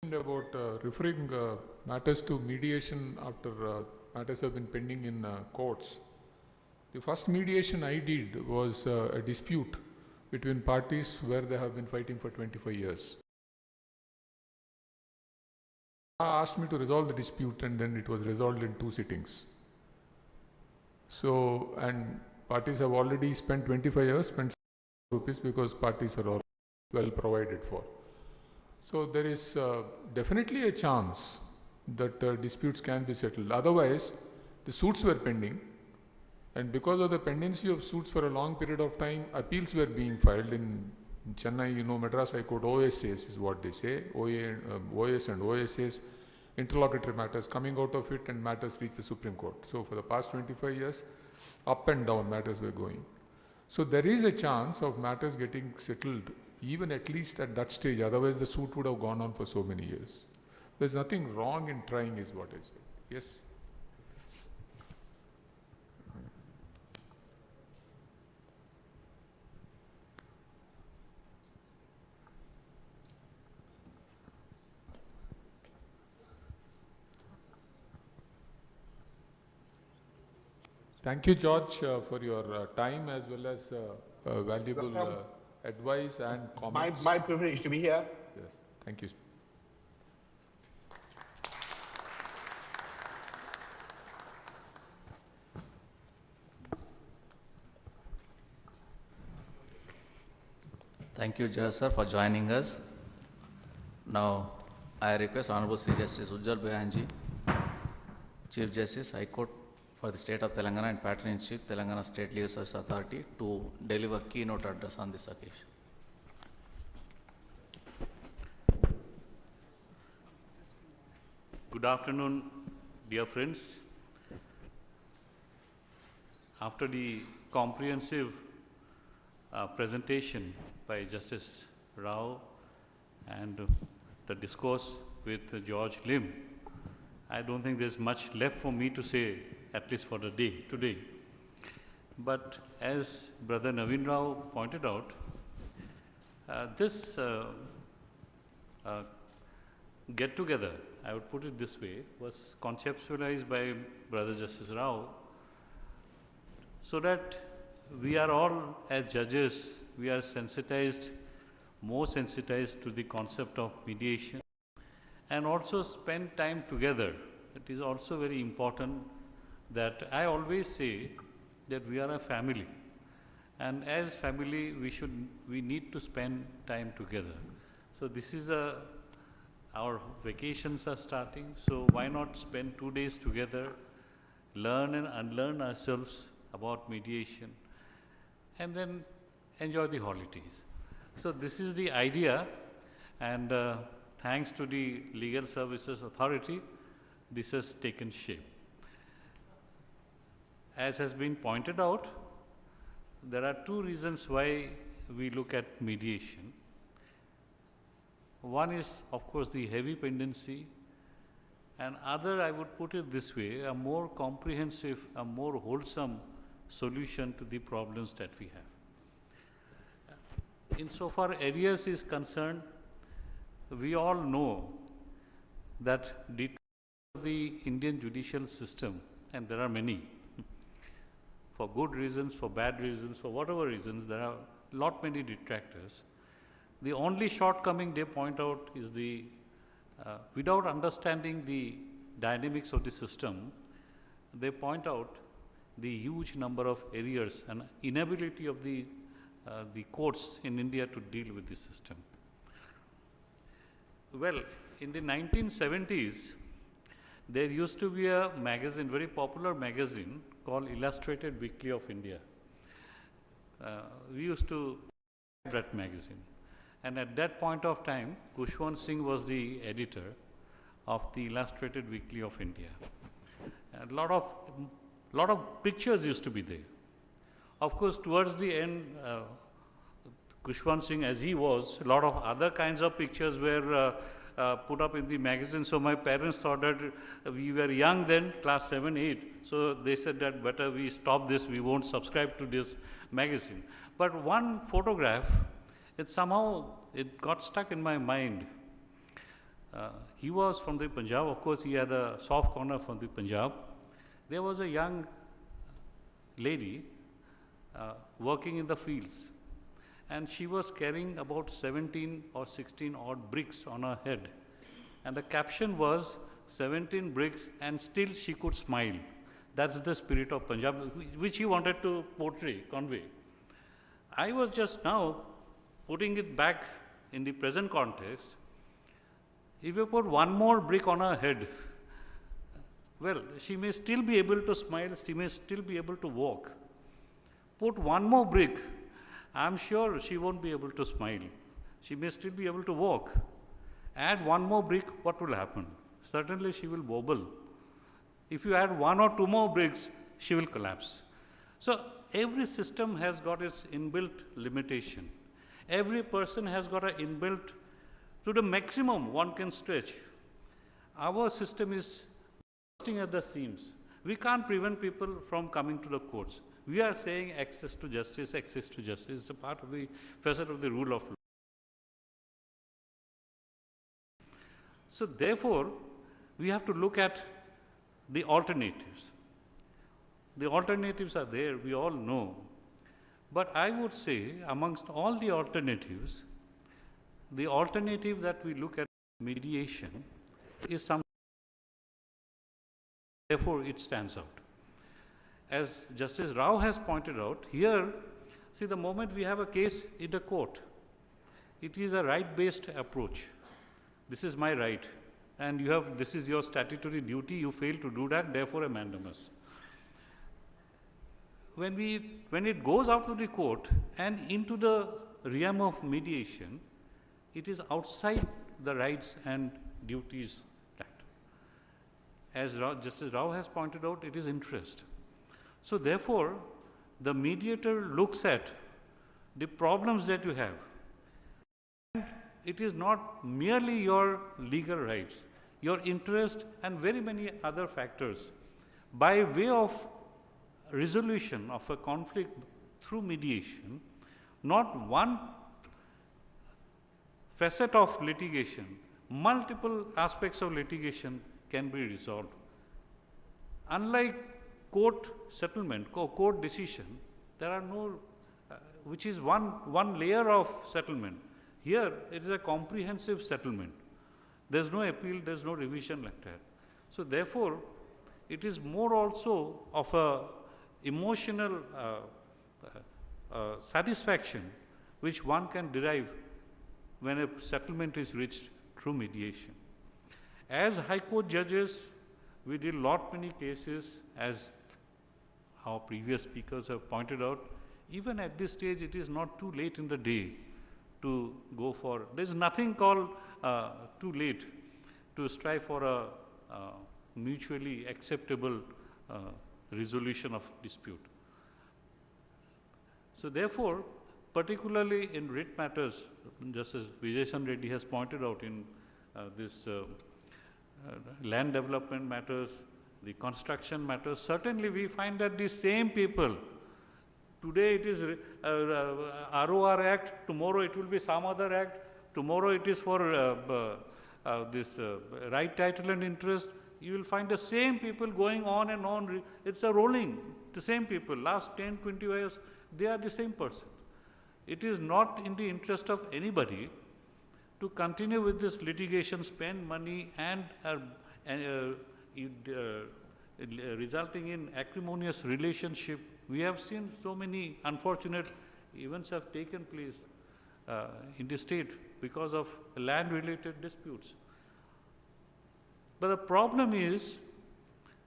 Speaker 6: About referring matters to mediation after matters have been pending in courts. The first mediation I did was a dispute between parties where they have been fighting for 25 years. Asked me to resolve the dispute and then it was resolved in 2 sittings. So, and parties have already spent 25 years, spent rupees because parties are all well provided for. So there is definitely a chance that disputes can be settled. Otherwise, the suits were pending, and because of the pendency of suits for a long period of time, appeals were being filed in Chennai. You know, Madras High Court OSAs is what they say. OS and OSAs, interlocutory matters coming out of it, and matters reach the Supreme Court. So for the past 25 years, up and down matters were going. So there is a chance of matters getting settled, even at least at that stage. Otherwise, the suit would have gone on for so many years. There's nothing wrong in trying, is what I say. Yes. Thank you, George, for your time as well as valuable
Speaker 7: Welcome.
Speaker 6: advice and
Speaker 7: My,
Speaker 6: comments.
Speaker 7: my privilege to be here.
Speaker 6: Yes, thank you.
Speaker 3: Thank you, Judge sir, for joining us. Now, I request Honorable Sri Justice Ujjal Behanji, Chief Justice, High Court for the State of Telangana and Patron-in-Chief, Telangana State Legal Service Authority, to deliver keynote address on this occasion.
Speaker 14: Good afternoon, dear friends. After the comprehensive presentation by Justice Rao and the discourse with George Lim, I don't think there's much left for me to say, at least for the day today. But as Brother Naveen Rao pointed out, this get together, I would put it this way, was conceptualized by Brother Justice Rao so that we are all, as judges, we are sensitized, more sensitized to the concept of mediation, and also spend time together. It is also very important that I always say that we are a family, and as family we need to spend time together. So this is our vacations are starting, so why not spend 2 days together, learn and unlearn ourselves about mediation, and then enjoy the holidays. So this is the idea, and thanks to the Legal Services Authority, this has taken shape. As has been pointed out, there are two reasons why we look at mediation. One is, of course, the heavy pendency, and other, I would put it this way, a more comprehensive, a more wholesome solution to the problems that we have. Insofar arrears is concerned, we all know that the Indian judicial system, and there are many, for good reasons, for bad reasons, for whatever reasons, there are many detractors. The only shortcoming they point out is without understanding the dynamics of the system, they point out the huge number of arrears and inability of the courts in India to deal with the system. Well, in the 1970s, there used to be a magazine, very popular magazine called Illustrated Weekly of India. We used to read that magazine. And at that point of time, Kushwant Singh was the editor of the Illustrated Weekly of India. A lot of pictures used to be there. Of course, towards the end, Kushwant Singh, as he was, a lot of other kinds of pictures were put up in the magazine. So my parents thought that we were young then, class 7, 8. So they said that better we stop this, we won't subscribe to this magazine. But one photograph, it got stuck in my mind. He was from the Punjab. Of course, he had a soft corner from the Punjab. There was a young lady working in the fields, and she was carrying about 17 or 16 odd bricks on her head. And the caption was, 17 bricks and still she could smile. That's the spirit of Punjab, which he wanted to convey. I was just now putting it back in the present context. If you put one more brick on her head, well, she may still be able to smile, she may still be able to walk. Put one more brick, I'm sure she won't be able to smile. She may still be able to walk. Add one more brick, what will happen? Certainly she will wobble. If you add one or two more bricks, she will collapse. So every system has got its inbuilt limitation. Every person has got an inbuilt, to the maximum one can stretch. Our system is bursting at the seams. We can't prevent people from coming to the courts. We are saying access to justice is a part of the facet of the rule of law. So therefore, we have to look at the alternatives. The alternatives are there, we all know. But I would say, amongst all the alternatives, the alternative that we look at mediation is some, therefore it stands out. As Justice Rao has pointed out, here, see, the moment we have a case in the court, it is a right-based approach. This is my right, and you have, this is your statutory duty, you fail to do that, therefore a mandamus. When it goes out to the court and into the realm of mediation, it is outside the rights and duties act. As Justice Rao has pointed out, it is interest. So therefore, the mediator looks at the problems that you have. And it is not merely your legal rights, your interest and very many other factors. By way of resolution of a conflict through mediation, not one facet of litigation, multiple aspects of litigation can be resolved. Unlike court settlement, court decision, there are no, which is one layer of settlement. Here, it is a comprehensive settlement. There is no appeal, there is no revision like that. So therefore, it is more also of a emotional satisfaction which one can derive when a settlement is reached through mediation. As High Court judges, we did many cases, as our previous speakers have pointed out. Even at this stage, it is not too late in the day to go for, there is nothing called too late to strive for a mutually acceptable resolution of dispute. So therefore, particularly in writ matters, just as Vijayan Reddy has pointed out in this land development matters, the construction matters, certainly we find that the same people, today it is ROR Act, tomorrow it will be some other act, tomorrow it is for this right title and interest, you will find the same people going on and on. It's a rolling, the same people, last 10, 20 years, they are the same person. It is not in the interest of anybody to continue with this litigation, spend money and resulting in acrimonious relationship. We have seen so many unfortunate events have taken place in the state because of land related disputes. But the problem is,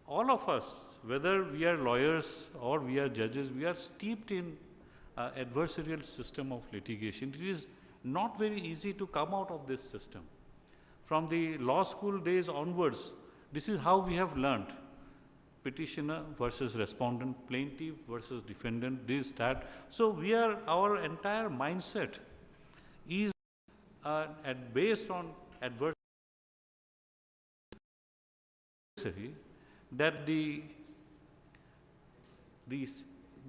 Speaker 14: all of us, whether we are lawyers or we are judges, we are steeped in adversarial system of litigation. It is not very easy to come out of this system. From the law school days onwards, this is how we have learnt. Petitioner versus respondent, plaintiff versus defendant, this, that. So we are, our entire mindset is based on adversary, that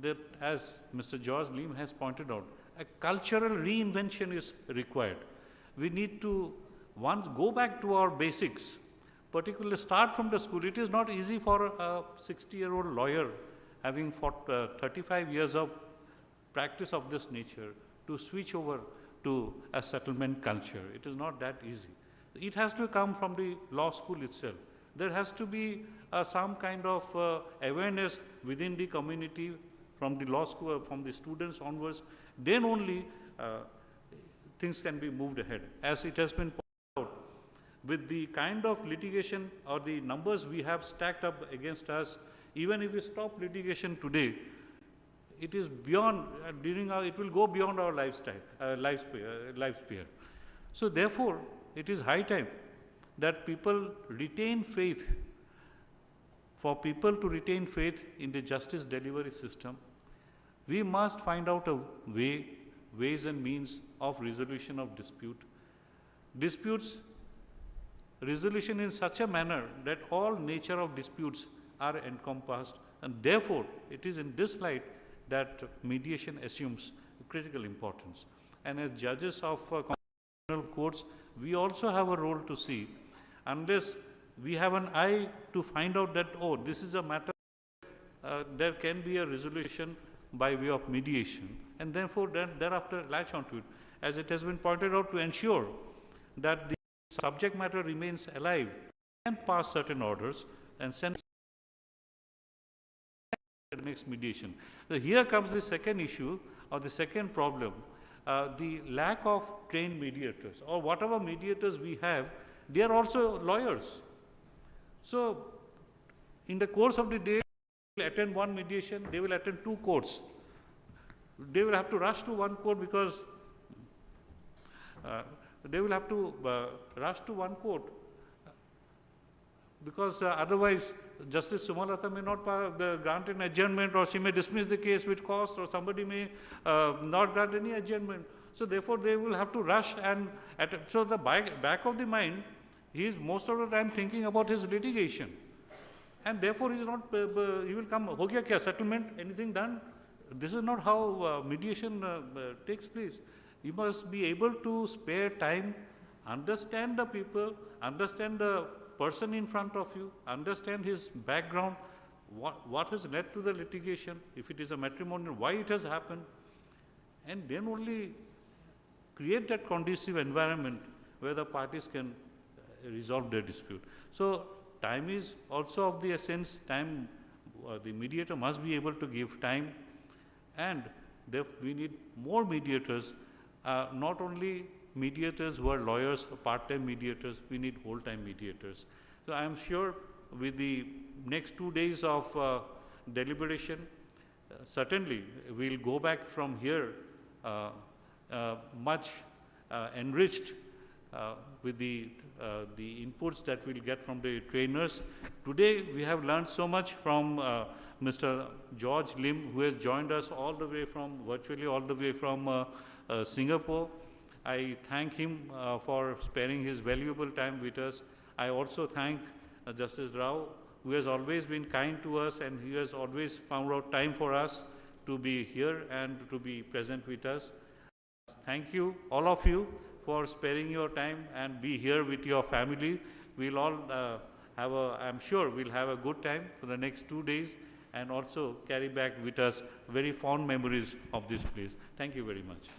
Speaker 14: that as Mr. George Lim has pointed out, a cultural reinvention is required. We need to once go back to our basics, particularly start from the school. It is not easy for a 60-year-old lawyer having 35 years of practice of this nature to switch over to a settlement culture. It is not that easy. It has to come from the law school itself. There has to be some kind of awareness within the community from the law school, from the students onwards. Then only things can be moved ahead. As it has been pointed out, with the kind of litigation or the numbers we have stacked up against us, even if we stop litigation today, it is beyond, it will go beyond our lifespan. So therefore, it is high time that people retain faith. For people to retain faith in the justice delivery system, we must find out a ways and means of resolution of disputes resolution in such a manner that all nature of disputes are encompassed, and therefore it is in this light that mediation assumes critical importance. And as judges of constitutional courts, we also have a role to see. Unless we have an eye to find out that, oh, this is a matter there can be a resolution by way of mediation, and therefore thereafter latch onto it, as it has been pointed out, to ensure that the subject matter remains alive and pass certain orders and send the next mediation. So here comes the second issue or the second problem, the lack of trained mediators, or whatever mediators we have, they are also lawyers. So in the course of the day, they will attend one mediation, they will attend 2 courts. They will have to rush to one court because otherwise Justice Sumalata may not grant an adjournment, or she may dismiss the case with cost, or somebody may not grant any adjournment. So therefore they will have to rush and so the back of the mind, he is most of the time thinking about his litigation, and therefore he is not he will come, ho gaya kya, settlement, anything done? This is not how mediation takes place. You must be able to spare time, understand the people, understand the person in front of you, understand his background, what has led to the litigation, if it is a matrimonial, why it has happened, and then only create that conducive environment where the parties can resolve their dispute. So time is also of the essence. Time, the mediator must be able to give time, and we need more mediators, not only mediators who are lawyers, part-time mediators, we need whole-time mediators. So I am sure with the next 2 days of deliberation, certainly we will go back from here much enriched with the inputs that we will get from the trainers. Today we have learned so much from Mr. George Lim, who has joined us all the way from, virtually all the way from Singapore. I thank him for sparing his valuable time with us. I also thank Justice Rao, who has always been kind to us, and he has always found out time for us to be here and to be present with us. Thank you, all of you, for sparing your time and be here with your family. We'll all I'm sure we'll have a good time for the next 2 days, and also carry back with us very fond memories of this place. Thank you very much.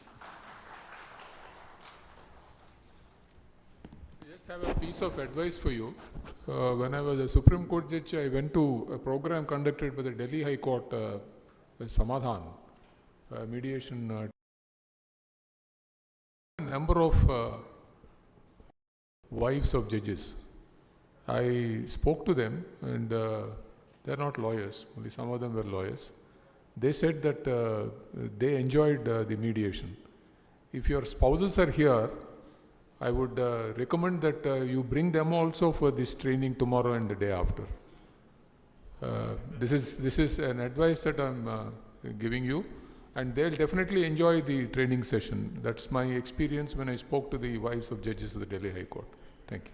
Speaker 6: I just have a piece of advice for you. When I was a Supreme Court judge, I went to a program conducted by the Delhi High Court, Samadhan, mediation. Number of wives of judges. I spoke to them, and they are not lawyers, only some of them were lawyers. They said that they enjoyed the mediation. If your spouses are here, I would recommend that you bring them also for this training tomorrow and the day after. This is an advice that I am giving you, and they'll definitely enjoy the training session. That's my experience when I spoke to the wives of judges of the Delhi High Court. Thank you.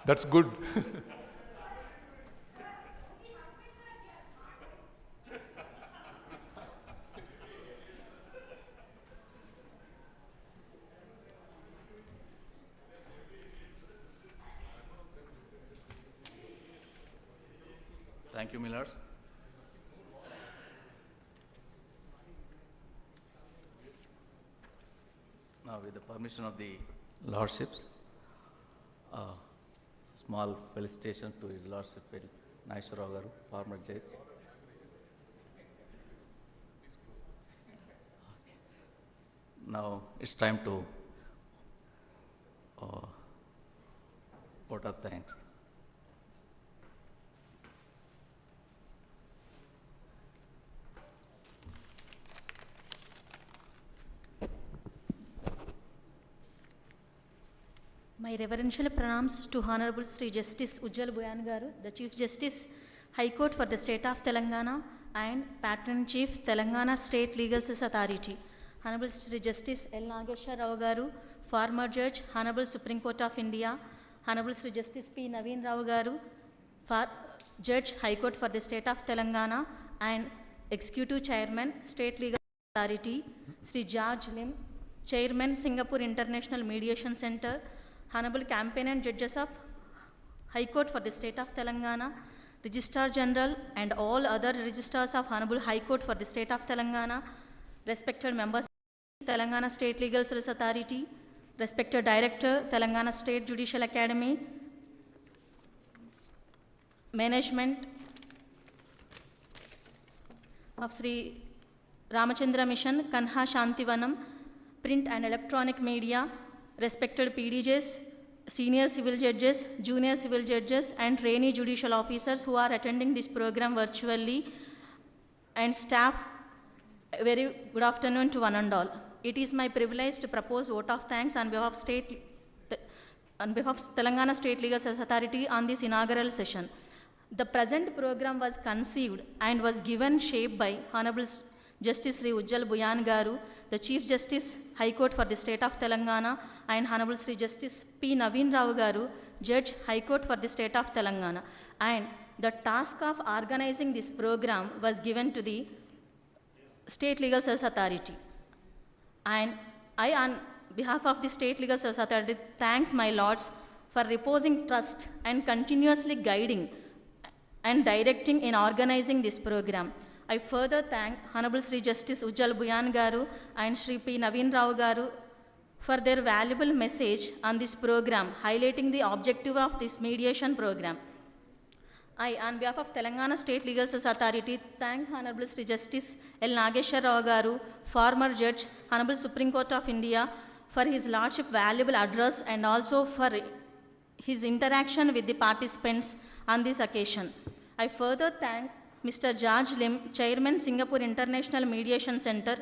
Speaker 6: That's good.
Speaker 3: Thank you, Millers. Now, with the permission of the Lordships, small felicitation to His Lordship Nageswara Garu, former judge. Now it's time to vote of thanks.
Speaker 15: My reverential pranams to Honorable Sri Justice Ujjal Bhuyan Garu, the Chief Justice, High Court for the State of Telangana, and Patron Chief, Telangana State Legal Services Authority. Honorable Sri Justice L. Nageshwar Rao Garu, former Judge, Honorable Supreme Court of India. Honorable Sri Justice P. Naveen Rao Garu, Judge, High Court for the State of Telangana, and Executive Chairman, State Legal Authority, Sri George Lim, Chairman, Singapore International Mediation Center. Honorable Campaign and Judges of High Court for the State of Telangana, Registrar General and all other registrars of Honorable High Court for the State of Telangana, respected members, Telangana State Legal Service Authority, respected Director, Telangana State Judicial Academy, management of Sri Ramachandra Mission, Kanha Shantivanam, print and electronic media, respected PDJs, senior civil judges, junior civil judges and trainee judicial officers who are attending this program virtually, and staff, very good afternoon to one and all. It is my privilege to propose vote of thanks on behalf of Telangana State Legal Service Authority on this inaugural session. The present program was conceived and was given shape by Honorable Justice Sri Ujjal Buyan Garu, the Chief Justice, High Court for the State of Telangana, and Honorable Sri Justice P. Naveen Rao Garu, Judge, High Court for the State of Telangana. And the task of organizing this program was given to the State Legal Service Authority. And I, on behalf of the State Legal Service Authority, thanks my lords for reposing trust and continuously guiding and directing in organizing this program. I further thank Honorable Sri Justice Ujjal Buyan Garu and Sri P. Naveen Rao Garu for their valuable message on this program, highlighting the objective of this mediation program. I, on behalf of Telangana State Legal Service Authority, thank Honorable Sri Justice L. Nageshwar Rao Garu, former Judge, Honorable Supreme Court of India, for his Lordship valuable address and also for his interaction with the participants on this occasion. I further thank Mr. George Lim, Chairman, Singapore International Mediation Center,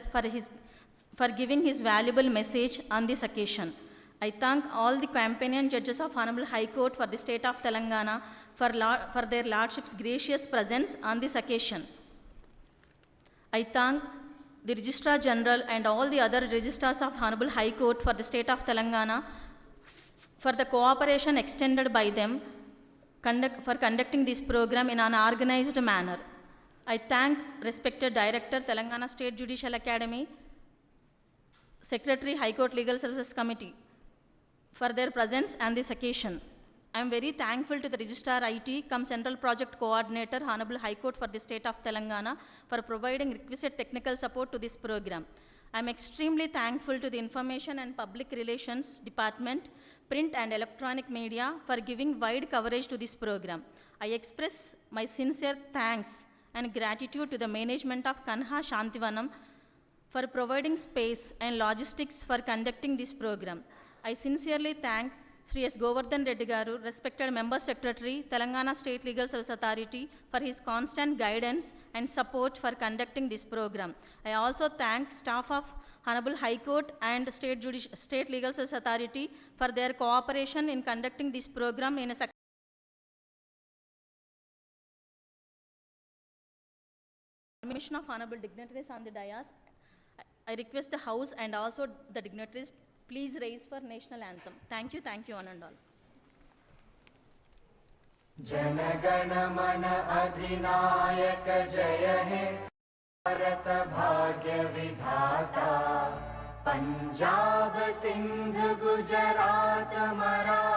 Speaker 15: for giving his valuable message on this occasion. I thank all the companion judges of Honorable High Court for the State of Telangana for their Lordship's gracious presence on this occasion. I thank the Registrar General and all the other registrars of Honorable High Court for the State of Telangana for the cooperation extended by them for conducting this program in an organized manner. I thank respected Director, Telangana State Judicial Academy, Secretary, High Court Legal Services Committee for their presence on this occasion. I am very thankful to the Registrar IT, Central Project Coordinator, Honorable High Court for the State of Telangana for providing requisite technical support to this program. I am extremely thankful to the Information and Public Relations Department, Print and Electronic Media for giving wide coverage to this program. I express my sincere thanks and gratitude to the management of Kanha Shantivanam for providing space and logistics for conducting this program. I sincerely thank Sri S. Govardhan Reddy Garu, respected Member Secretary, Telangana State Legal Service Authority, for his constant guidance and support for conducting this program. I also thank staff of Honorable High Court and State Legal Service Authority for their cooperation in conducting this program in a permission of Honorable dignitaries on the dais. I request the House and also the dignitaries please raise for national anthem. Thank you, one and all.
Speaker 2: जनगण मन अधिनायक जय हे भारत भाग्य विधाता पंजाब सिंध गुजरात मराठा